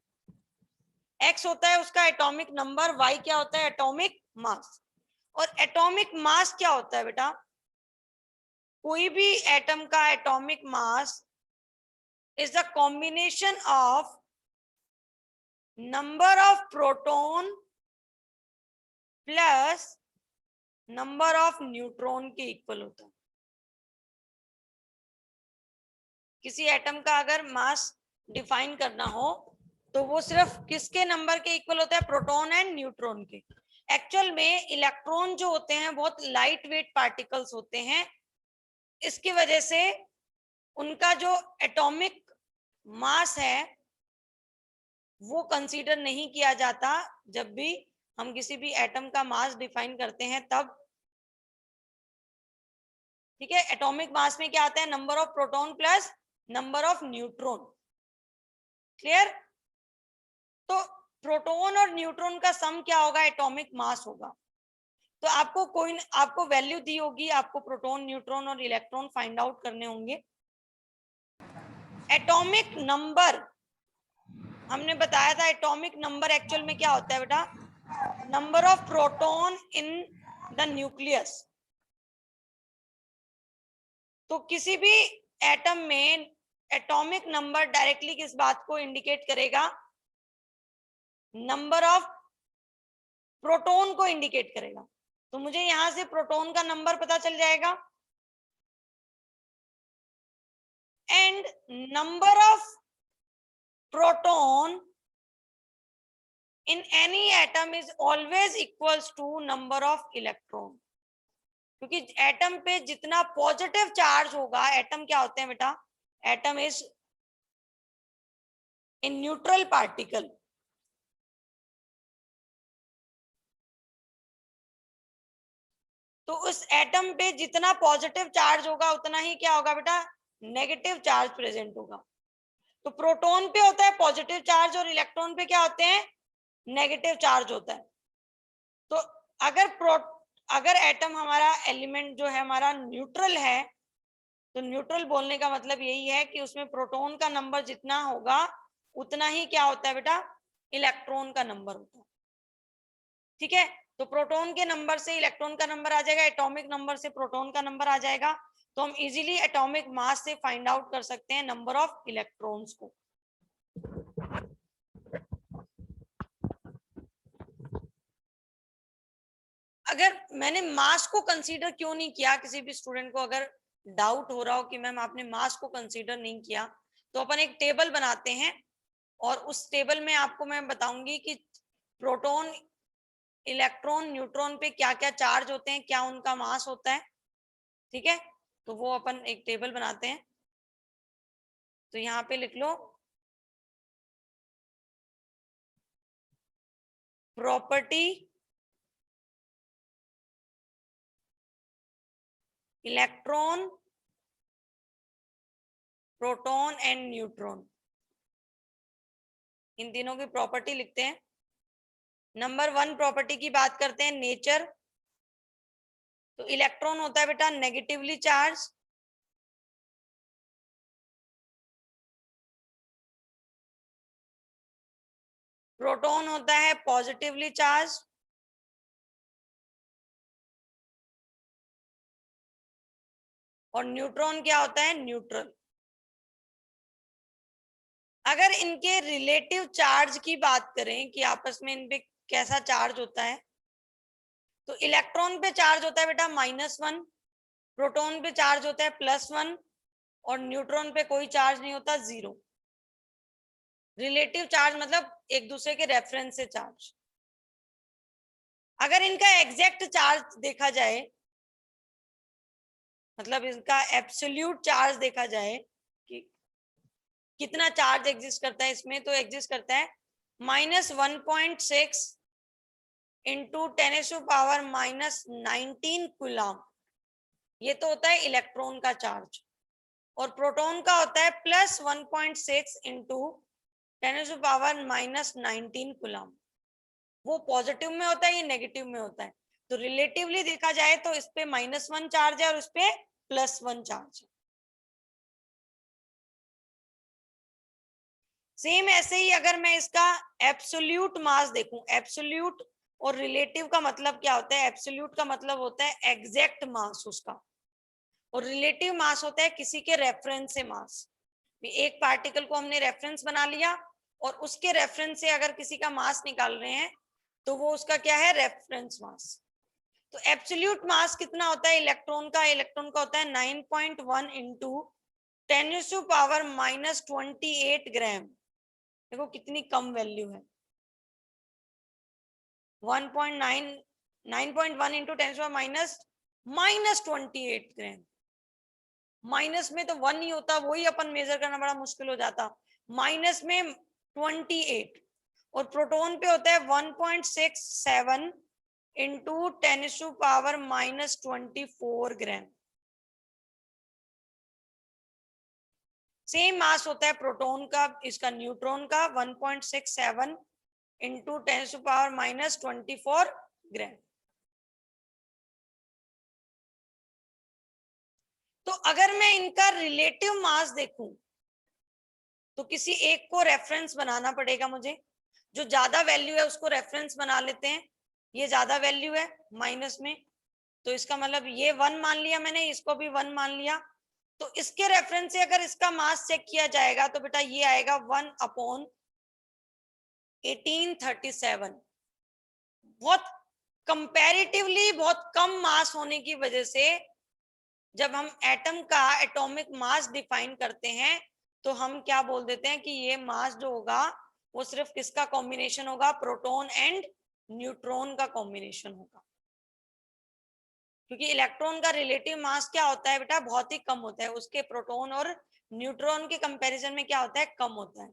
X होता है उसका एटॉमिक नंबर, Y क्या होता है, एटॉमिक मास। और एटॉमिक मास क्या होता है बेटा, कोई भी एटम का atomic mass is the combination of number of proton plus number of neutron के इक्वल होता है। किसी एटम का अगर मास डिफाइन करना हो तो वो सिर्फ किसके नंबर के इक्वल होता है, प्रोटॉन एंड न्यूट्रॉन के। एक्चुअल में इलेक्ट्रॉन जो होते हैं बहुत लाइट वेट पार्टिकल्स होते हैं, इसकी वजह से उनका जो एटॉमिक मास है वो कंसीडर नहीं किया जाता जब भी हम किसी भी एटम का मास डिफाइन करते हैं तब। ठीक है, एटॉमिक मास में क्या आता है, number of proton plus number of neutron. Clear? तो प्रोटॉन और न्यूट्रॉन का सम क्या होगा, एटॉमिक मास होगा। तो आपको वैल्यू दी होगी, आपको प्रोटॉन न्यूट्रॉन और इलेक्ट्रॉन फाइंड आउट करने होंगे। एटॉमिक नंबर हमने बताया था, एटॉमिक नंबर एक्चुअल में क्या होता है बेटा, number of proton in the nucleus. तो किसी भी एटम में एटॉमिक नंबर डायरेक्टली किस बात को इंडिकेट करेगा, नंबर ऑफ प्रोटॉन को इंडिकेट करेगा। तो मुझे यहां से प्रोटॉन का नंबर पता चल जाएगा and number of proton in any atom is always equals to number of electron, क्योंकि एटम पे जितना पॉजिटिव चार्ज होगा, एटम क्या होते हैं बेटा, atom is in neutral particle. तो उस एटम पे जितना पॉजिटिव चार्ज होगा उतना ही क्या होगा बेटा, नेगेटिव चार्ज प्रेजेंट होगा। तो प्रोटॉन पे होता है पॉजिटिव चार्ज और इलेक्ट्रॉन पे क्या होते हैं, नेगेटिव चार्ज होता है। तो अगर एटम हमारा एलिमेंट जो है हमारा न्यूट्रल है, तो न्यूट्रल बोलने का मतलब यही है कि उसमें प्रोटॉन का नंबर जितना होगा उतना ही क्या होता है बेटा, इलेक्ट्रॉन का नंबर होता है। ठीक है, तो प्रोटॉन के नंबर से इलेक्ट्रॉन का नंबर आ जाएगा, एटॉमिक नंबर से प्रोटॉन का नंबर आ जाएगा। तो हम इजीली एटॉमिक मास से फाइंड आउट कर सकते हैं नंबर ऑफ इलेक्ट्रॉन्स को। अगर मैंने मास को कंसीडर क्यों नहीं किया, किसी भी स्टूडेंट को अगर डाउट हो रहा हो कि मैम आपने मास को कंसीडर नहीं किया, तो अपन एक टेबल बनाते हैं और उस टेबल में आपको मैं बताऊंगी कि प्रोटॉन, इलेक्ट्रॉन, न्यूट्रॉन पे क्या क्या चार्ज होते हैं, क्या उनका मास होता है। ठीक है, तो वो अपन एक टेबल बनाते हैं। तो यहाँ पे लिख लो property electron, proton and neutron, इन तीनों की प्रॉपर्टी लिखते हैं। नंबर 1 प्रॉपर्टी की बात करते हैं, नेचर। तो इलेक्ट्रॉन होता है बेटा नेगेटिवली चार्ज, प्रोटॉन होता है पॉजिटिवली चार्ज, और न्यूट्रॉन क्या होता है, न्यूट्रल। अगर इनके रिलेटिव चार्ज की बात करें कि आपस में इन पे कैसा चार्ज होता है, तो इलेक्ट्रॉन पे चार्ज होता है बेटा -1, प्रोटॉन पे चार्ज होता है +1 और न्यूट्रॉन पे कोई चार्ज नहीं होता, 0। रिलेटिव चार्ज मतलब एक दूसरे के रेफरेंस से चार्ज। अगर इनका एग्जैक्ट चार्ज देखा जाए, मतलब इनका एब्सोल्यूट चार्ज देखा जाए कि कितना चार्ज एग्जिस्ट करता है इसमें, तो एग्जिस्ट करता है -1.6 इंटू 10⁻⁻19 कूलम। ये तो होता है इलेक्ट्रॉन का चार्ज। और प्रोटॉन का होता है +1.6 इंटू 10⁻⁻19 कूलम। वो पॉजिटिव में होता है, ये नेगेटिव में होता है। तो रिलेटिवली देखा जाए तो इस पे -1 चार्ज है और इस पे +1 चार्ज है। सेम ऐसे ही अगर मैं इसका एब्सोल्यूट मास देखूं, एब्सोल्यूट और रिलेटिव का मतलब क्या होता है? एब्सोल्यूट का मतलब होता है एग्जैक्ट मास उसका, और रिलेटिव मास होता है किसी के रेफरेंस से मास। एक पार्टिकल को हमने रेफरेंस बना लिया और उसके रेफरेंस से अगर किसी का मास निकाल रहे हैं तो वो उसका क्या है? रेफरेंस मास। तो एब्सोल्यूट मास कितना होता है इलेक्ट्रॉन का? इलेक्ट्रॉन का होता है 9.1 इंटू 10⁻⁻28 ग्राम। देखो कितनी कम वैल्यू है। 9.1 इंटू 10⁻⁻28 ग्राम। माइनस में तो 1 ही होता, वही अपन मेजर करना बड़ा मुश्किल हो जाता। माइनस में 28 और प्रोटॉन पे होता है 1.67 इंटू 10⁻⁻24 ग्राम। सेम मास होता है प्रोटॉन का, इसका न्यूट्रॉन का 1.67 इंटू 10⁻⁻24 ग्राम। तो अगर मैं इनका रिलेटिव मास देखूं तो किसी एक को रेफरेंस बनाना पड़ेगा मुझे। जो ज्यादा वैल्यू है उसको रेफरेंस बना लेते हैं। ये ज्यादा वैल्यू है माइनस में, तो इसका मतलब ये 1 मान लिया मैंने, इसको भी 1 मान लिया। तो इसके रेफरेंस से अगर इसका मास चेक किया जाएगा तो बेटा ये आएगा 1/1837। बहुत कंपैरेटिवली बहुत कम मास होने की वजह से जब हम एटम का एटॉमिक मास डिफाइन करते हैं तो हम क्या बोल देते हैं कि ये मास जो होगा वो सिर्फ किसका कॉम्बिनेशन होगा? प्रोटॉन एंड न्यूट्रॉन का कॉम्बिनेशन होगा। क्योंकि इलेक्ट्रॉन का रिलेटिव मास क्या होता है बेटा? बहुत ही कम होता है, उसके प्रोटॉन और न्यूट्रॉन के कंपैरिजन में क्या होता है? कम होता है।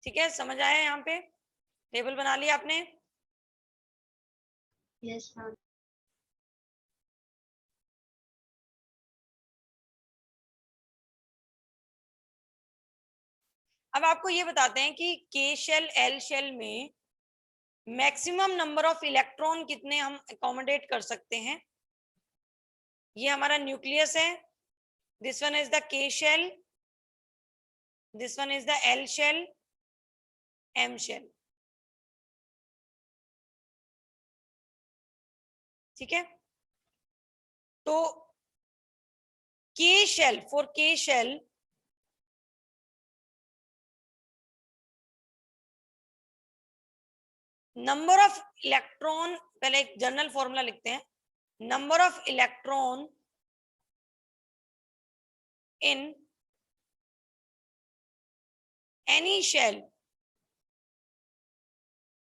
ठीक है, समझ आया? यहाँ पे टेबल बना लिया आपने? Yes ma'am. अब आपको ये बताते हैं कि के शेल एल शेल में मैक्सिमम नंबर ऑफ इलेक्ट्रॉन कितने हम अकोमोडेट कर सकते हैं। ये हमारा न्यूक्लियस है। This one is the K shell, this one is the L shell, M shell. ठीक है, तो K shell, for K shell number of electron, पहले एक जनरल फॉर्मूला लिखते हैं। Number of electron in any shell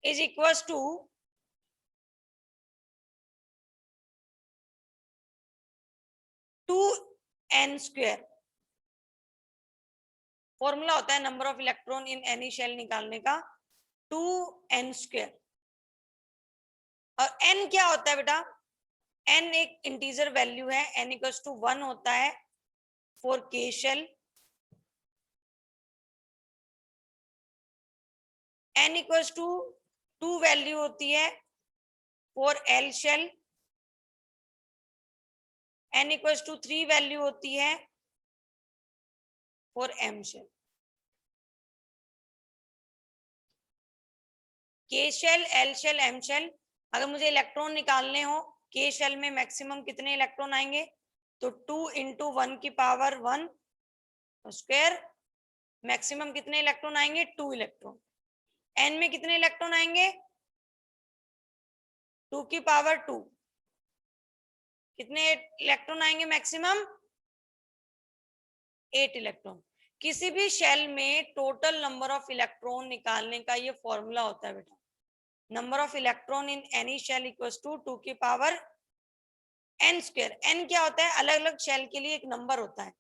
is equals to 2n square. Formula होता है number of electron in any shell निकालने का 2n स्क्वायर। और n क्या होता है बेटा? n एक इंटीजर वैल्यू है, n इक्वल्स टू 1 होता है for K shell, n equals to 2 value होती है for L shell, n equals to 3 value होती है for M shell. K shell, L shell, M shell, अगर मुझे इलेक्ट्रॉन निकालने हो, के शेल में मैक्सिमम कितने इलेक्ट्रॉन आएंगे, तो 2 × 1 की पावर 1 स्क्वायर, मैक्सिमम कितने इलेक्ट्रॉन आएंगे, 2 इलेक्ट्रॉन। एन में कितने इलेक्ट्रॉन आएंगे, 2 की पावर 2, कितने इलेक्ट्रॉन आएंगे मैक्सिमम, 8 इलेक्ट्रॉन। किसी भी शेल में टोटल नंबर ऑफ इलेक्ट्रॉन निकालने का ये फॉर्मूला होता है बेटा, number of electron in any shell equals to 2 की पावर n स्क्वायर। n क्या होता है, अलग अलग शेल के लिए एक नंबर होता है,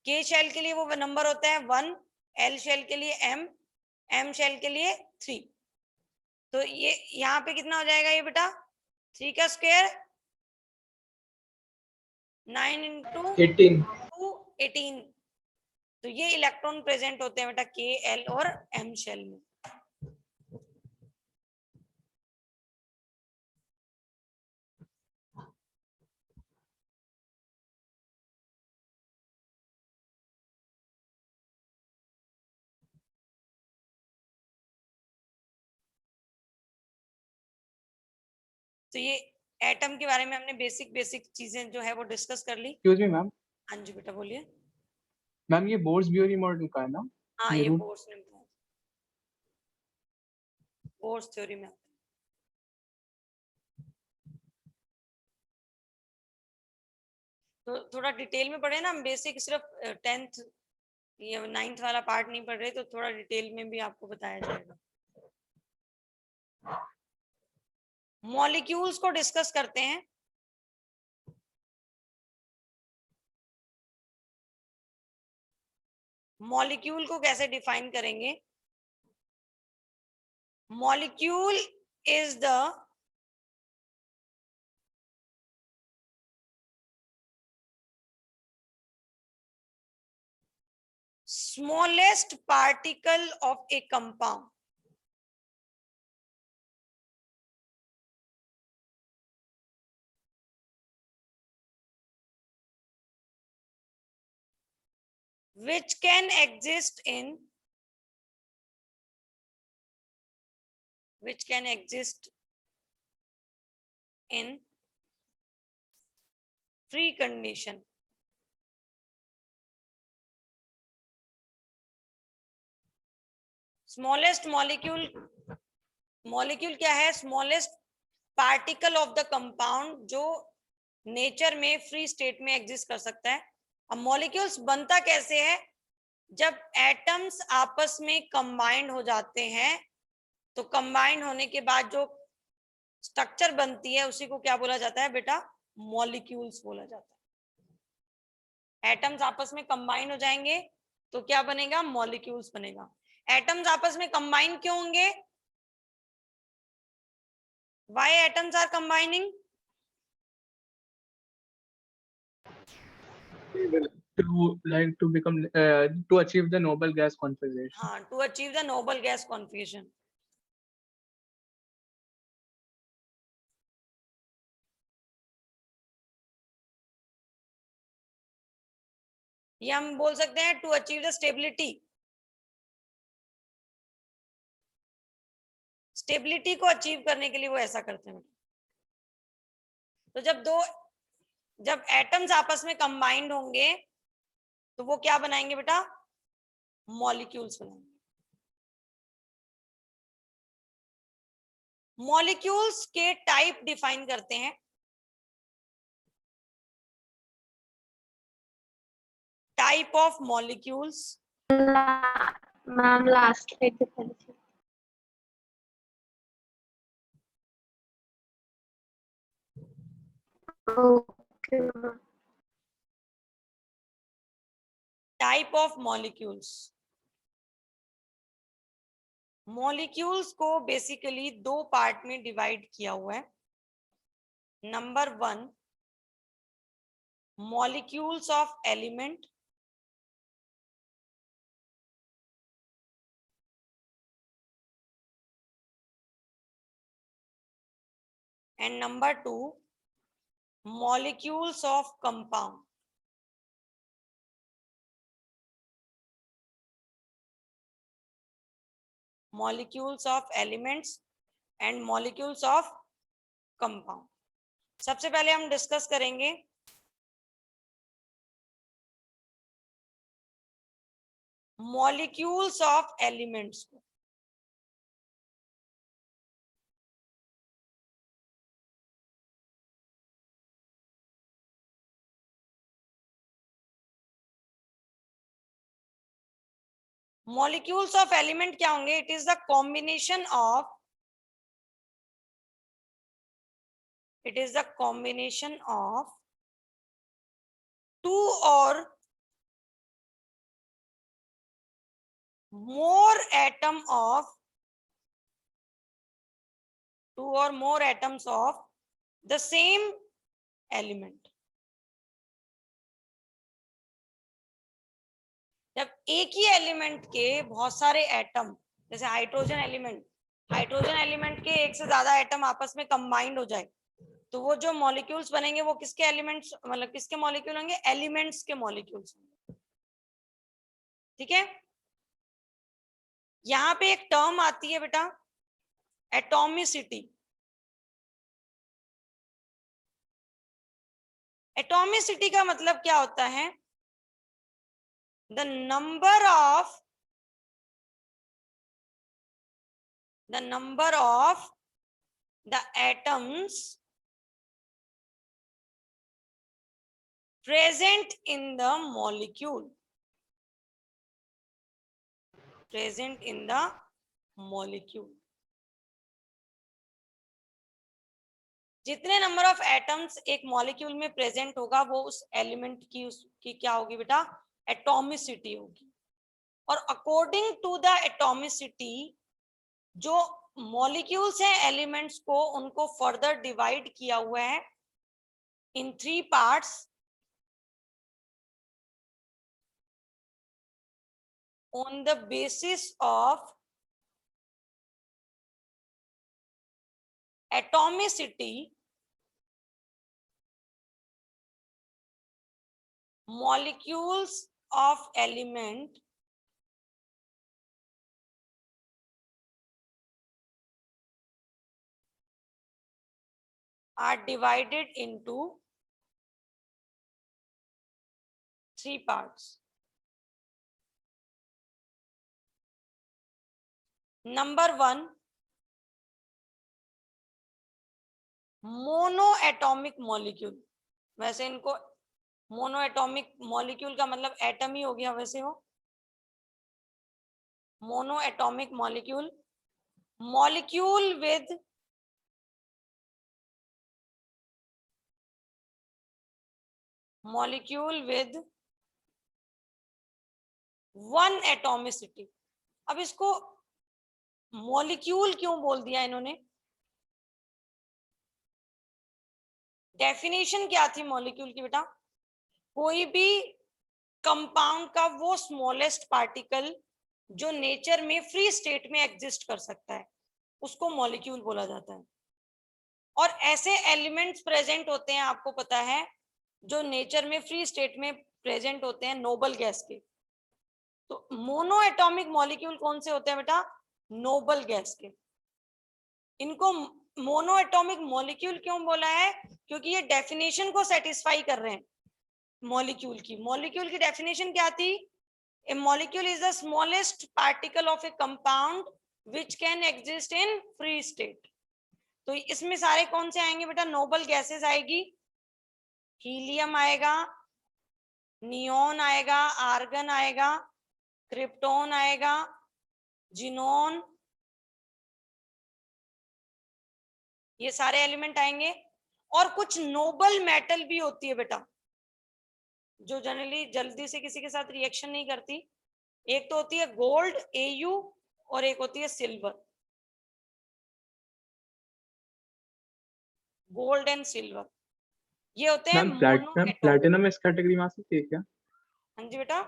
के शेल के लिए वो नंबर होता है 1, एल शेल के लिए m, m शेल के लिए 3। तो ये यहाँ पे कितना हो जाएगा ये बेटा, 3 का स्क्वायर 9 × 18. 2 18। तो ये इलेक्ट्रॉन प्रेजेंट होते हैं बेटा के, एल और एम शेल में। तो ये एटम के बारे में हमने बेसिक चीजें जो है वो डिस्कस कर ली। एक्सक्यूज मी मैम, हाँ जी बेटा बोलिए। मैम ये बोर्स-ब्यूरी मॉडल का है ना? हाँ ये रूट बोर्स ने बोर्स थ्योरी में। तो थोड़ा डिटेल में पढ़े ना, हम बेसिक सिर्फ 10th या 9th वाला पार्ट नहीं पढ़ रहे, तो थोड़ा डिटेल में भी आपको बताया जाएगा। मॉलिक्यूल्स को डिस्कस करते हैं। मॉलिक्यूल को कैसे डिफाइन करेंगे, molecule is the smallest particle of a compound. Which can exist in free condition. Smallest molecule, molecule क्या है, smallest particle of the compound जो नेचर में फ्री स्टेट में एग्जिस्ट कर सकता है। अब मॉलिक्यूल्स बनता कैसे है, जब एटम्स आपस में कंबाइंड हो जाते हैं, तो कंबाइंड होने के बाद जो स्ट्रक्चर बनती है उसी को क्या बोला जाता है बेटा, मॉलिक्यूल्स बोला जाता है। एटम्स आपस में कंबाइन हो जाएंगे तो क्या बनेगा, मॉलिक्यूल्स बनेगा। एटम्स आपस में कंबाइन क्यों होंगे, why atoms are combining, to become to achieve the noble gas configuration. हाँ, to achieve the noble gas configuration. ये हम बोल सकते हैं to achieve the stability. Stability को अचीव करने के लिए वो ऐसा करते हैं। तो जब एटम्स आपस में कंबाइंड होंगे तो वो क्या बनाएंगे बेटा, मॉलिक्यूल्स बनाएंगे। मॉलिक्यूल्स के टाइप डिफाइन करते हैं। Type of molecules, ma'am last page पे पढ़ी। Okay ma'am. Type of molecules. Molecules को बेसिकली 2 पार्ट में डिवाइड किया हुआ है। Number 1, molecules of element, and number 2, molecules of compound. Molecules of elements and molecules of compound. सबसे पहले हम डिस्कस करेंगे मॉलिक्यूल्स ऑफ एलिमेंट्स को। मॉलिक्यूल्स ऑफ एलिमेंट क्या होंगे? It is the combination of two और more atoms of the same element। जब एक ही एलिमेंट के बहुत सारे एटम, जैसे हाइड्रोजन एलिमेंट के एक से ज्यादा एटम आपस में कंबाइंड हो जाए, तो वो जो मॉलिक्यूल्स बनेंगे वो किसके एलिमेंट्स, मतलब किसके मॉलिक्यूल होंगे? एलिमेंट्स के मॉलिक्यूल्स होंगे। ठीक है, यहाँ पे एक टर्म आती है बेटा, एटॉमिसिटी। एटॉमिसिटी का मतलब क्या होता है? The number of the atoms present in the molecule। जितने नंबर ऑफ एटम्स एक मॉलिक्यूल में प्रेजेंट होगा वो उस एलिमेंट की उसकी क्या होगी बेटा? एटॉमिसिटी होगी। और अकॉर्डिंग टू द एटॉमिसिटी जो मॉलिक्यूल्स हैं एलिमेंट्स को, उनको फर्दर डिवाइड किया हुआ है इन 3 parts on the basis of atomicity। molecules of element are divided into 3 parts। Number 1, mono atomic molecule. वैसे इनको मोनो एटॉमिक मॉलिक्यूल का मतलब एटम ही हो गया, वैसे हो mono atomic molecule, molecule with one atomicity. अब इसको मॉलिक्यूल क्यों बोल दिया इन्होंने? डेफिनेशन क्या थी मॉलिक्यूल की बेटा? कोई भी कंपाउंड का वो स्मॉलेस्ट पार्टिकल जो नेचर में फ्री स्टेट में एग्जिस्ट कर सकता है, उसको मॉलिक्यूल बोला जाता है। और ऐसे एलिमेंट्स प्रेजेंट होते हैं, आपको पता है, जो नेचर में फ्री स्टेट में प्रेजेंट होते हैं नोबल गैस के। तो मोनो एटॉमिक मॉलिक्यूल कौन से होते हैं बेटा? नोबल गैस के। इनको मोनो एटॉमिक मॉलिक्यूल क्यों बोला है? क्योंकि ये डेफिनेशन को सेटिस्फाई कर रहे हैं मॉलिक्यूल की डेफिनेशन क्या थी? A molecule is the smallest particle of a compound which can exist in free state. तो इसमें सारे कौन से आएंगे बेटा? नोबल गैसेस आएगी, हीलियम आएगा, नियोन आएगा, आर्गन आएगा, क्रिप्टोन आएगा, जिनोन, ये सारे एलिमेंट आएंगे। और कुछ नोबल मेटल भी होती है बेटा, जो जनरली जल्दी से किसी के साथ रिएक्शन नहीं करती। एक तो होती है गोल्ड Au और एक होती है सिल्वर, गोल्ड एंड सिल्वर, ये होते हैं मोनो। प्लैटिनम इस कैटेगरी में आ सकती है क्या? हाँ जी बेटा।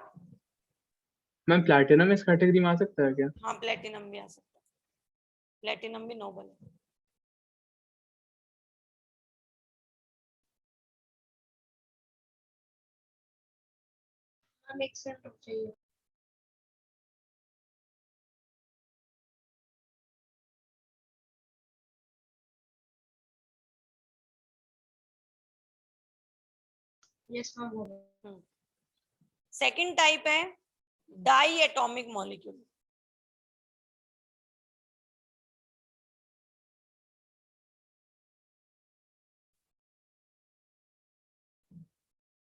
मैम प्लैटिनम इस कैटेगरी में आ सकता है क्या? हाँ प्लेटिनम भी आ सकता है, प्लेटिनम भी नोबल है। हम एक सेकंड रुक जाइए। Yes, ma'am. सेकंड टाइप है diatomic molecule.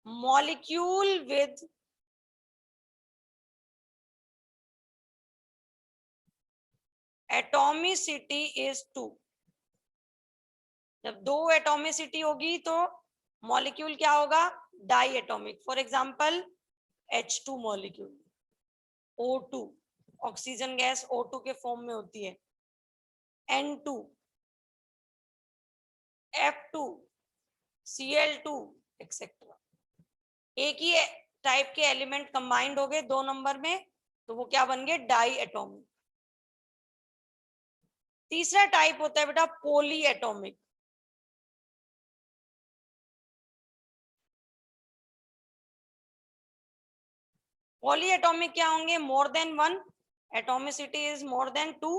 Molecule with atomicity is 2। जब 2 एटॉमिसिटी होगी तो मॉलिक्यूल क्या होगा? Diatomic. For example H2 molecule, O2 oxygen gas O2 के फॉर्म में होती है, N2, F2, Cl2 एक्सेट्रा। एक ही टाइप के एलिमेंट कंबाइंड हो गए 2 नंबर में तो वो क्या बन गए? Die atomic. तीसरा टाइप होता है बेटा पोली एटॉमिक। पॉली एटॉमिक क्या होंगे? More than 1, atomicity is more than 2।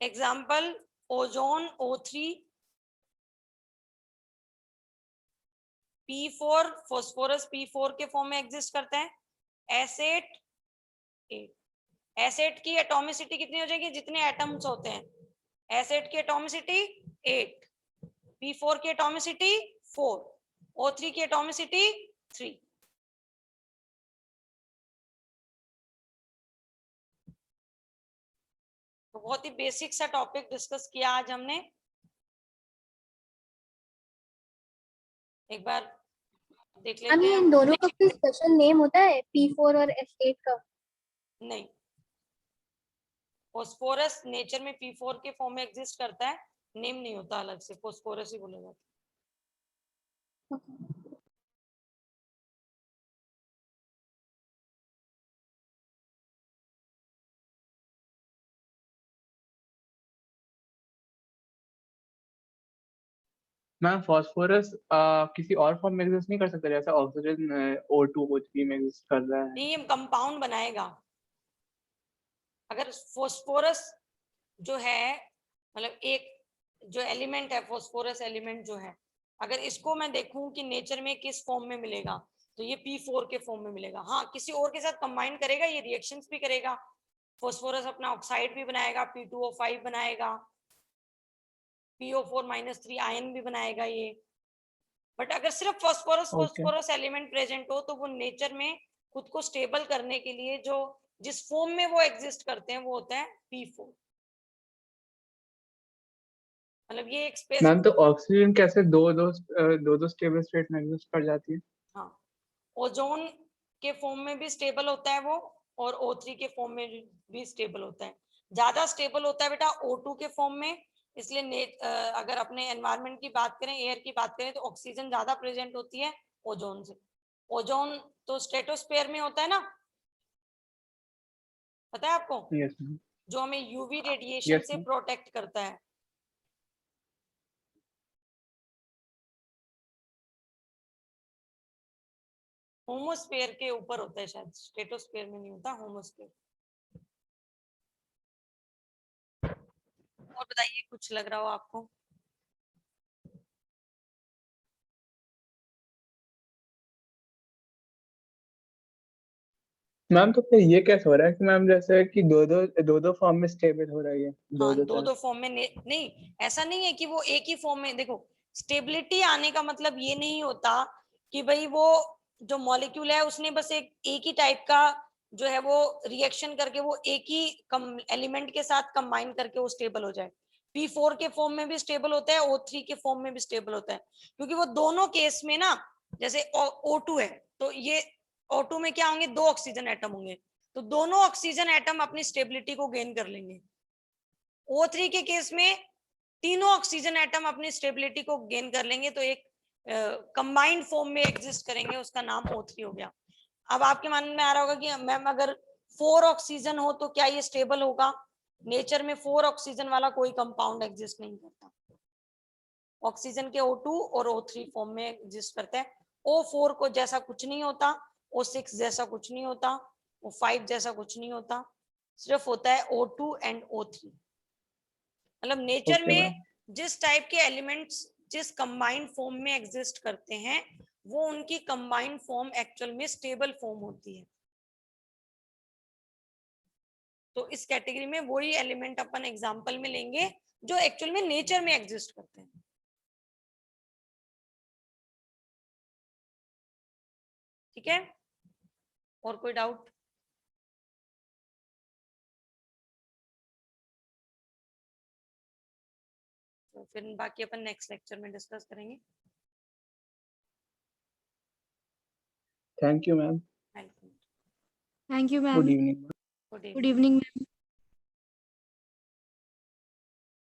Example ozone O3, P4 phosphorus P4 के फॉर्म में एग्जिस्ट करता है। एसेट 8। एसेट की एटॉमिसिटी कितनी हो जाएगी? जितने एटम्स होते हैं। एसेट की एटॉमिसिटी 8, P4 की एटॉमिसिटी 4, O3 की एटॉमिसिटी 3। तो बहुत ही बेसिक सा टॉपिक डिस्कस किया आज हमने। एक बार देख मैम लेते ये हैं। इन दोनों का कोई स्पेशल नेम होता है, P4 और F8 का? नहीं, फॉस्फोरस नेचर में P4 के फॉर्म में एग्जिस्ट करता है, नेम नहीं होता अलग से, फॉस्फोरस ही बोला जाता है। मैम फॉस्फोरस किसी और फॉर्म में एग्जिस्ट नहीं कर सकता जैसे ऑक्सीजन O2 O3 में एग्जिस्ट कर रहा है? नहीं, ये कंपाउंड बनाएगा। अगर फॉस्फोरस जो है मतलब एक जो एलिमेंट है, फॉस्फोरस एलिमेंट जो है, अगर इसको मैं देखूं कि नेचर में किस फॉर्म में मिलेगा तो ये P4 के फॉर्म में मिलेगा। हाँ, किसी और के साथ कंबाइन करेगा, ये रिएक्शंस भी करेगा। फॉस्फोरस अपना ऑक्साइड भी बनाएगा, P2O5 बनाएगा, PO4-3 आयन भी बनाएगा ये। बट अगर सिर्फ फॉस्फोरस एलिमेंट प्रेजेंट हो तो वो नेचर में खुद को स्टेबल करने के लिए जो जिस फॉर्म में वो एग्जिस्ट करते हैं वो होता है P4। मतलब ये एक स्पेस। मैम तो ऑक्सीजन कैसे दो स्टेबल स्टेट में एग्जिस्ट कर जाती है? हाँ, ओजोन के फॉर्म में भी स्टेबल होता है वो, और O3 के फॉर्म में भी स्टेबल होता है। ज्यादा स्टेबल होता है बेटा O2 के फॉर्म में। इसलिए अगर अपने एनवायरनमेंट की बात करें, एयर की बात करें, तो ऑक्सीजन ज्यादा प्रेजेंट होती है ओजोन से। ओजोन तो स्ट्रेटोस्फेयर में होता है ना, पता है आपको? Yes ma'am. जो हमें यूवी रेडिएशन यस से मैम। प्रोटेक्ट करता है। होमोस्फेयर के ऊपर होता है शायद, स्ट्रेटोस्फेयर में नहीं होता, होमोस्फेयर। और बताइए कुछ लग रहा हो आपको? मैम तो फिर ये कैसे हो रहा है कि मैम जैसे कि दो फॉर्म में स्टेबल हो रही है हाँ, दो दो फॉर्म में नहीं, ऐसा नहीं है कि वो एक ही फॉर्म में। देखो, स्टेबिलिटी आने का मतलब ये नहीं होता कि भाई वो जो मॉलिक्यूल है उसने बस एक ही टाइप का जो है वो रिएक्शन करके वो एक ही एलिमेंट के साथ कंबाइन करके वो स्टेबल हो जाए। P4 के फॉर्म में भी स्टेबल होता है, O3 के फॉर्म में भी स्टेबल होता है, क्योंकि वो दोनों केस में ना, जैसे O2 है तो ये O2 में क्या होंगे? 2 ऑक्सीजन एटम होंगे, तो दोनों ऑक्सीजन एटम अपनी स्टेबिलिटी को गेन कर लेंगे। O3 के केस में तीनों ऑक्सीजन एटम अपनी स्टेबिलिटी को गेन कर लेंगे, तो एक कंबाइंड फॉर्म में एग्जिस्ट करेंगे, उसका नाम O3 हो गया। अब आपके मन में आ रहा होगा कि मैम अगर 4 ऑक्सीजन हो तो क्या ये स्टेबल होगा? नेचर में 4 ऑक्सीजन वाला कोई कंपाउंड एग्जिस्ट नहीं करता। ऑक्सीजन के O2 और O3 फॉर्म में एग्जिस्ट करता है। O4 को जैसा कुछ नहीं होता, O6 जैसा कुछ नहीं होता, O5 जैसा कुछ नहीं होता, सिर्फ होता है O2 एंड O3। मतलब नेचर Okay, में जिस टाइप के एलिमेंट्स जिस कंबाइंड फॉर्म में एग्जिस्ट करते हैं वो उनकी कंबाइंड फॉर्म एक्चुअल में स्टेबल फॉर्म होती है। तो इस कैटेगरी में वही एलिमेंट अपन एग्जांपल में लेंगे जो एक्चुअल में नेचर में एग्जिस्ट करते हैं। ठीक है, और कोई डाउट? तो फिर बाकी अपन नेक्स्ट लेक्चर में डिस्कस करेंगे। Thank you ma'am. Welcome. Thank you, good ma'am. Evening. Good Good evening, ma'am.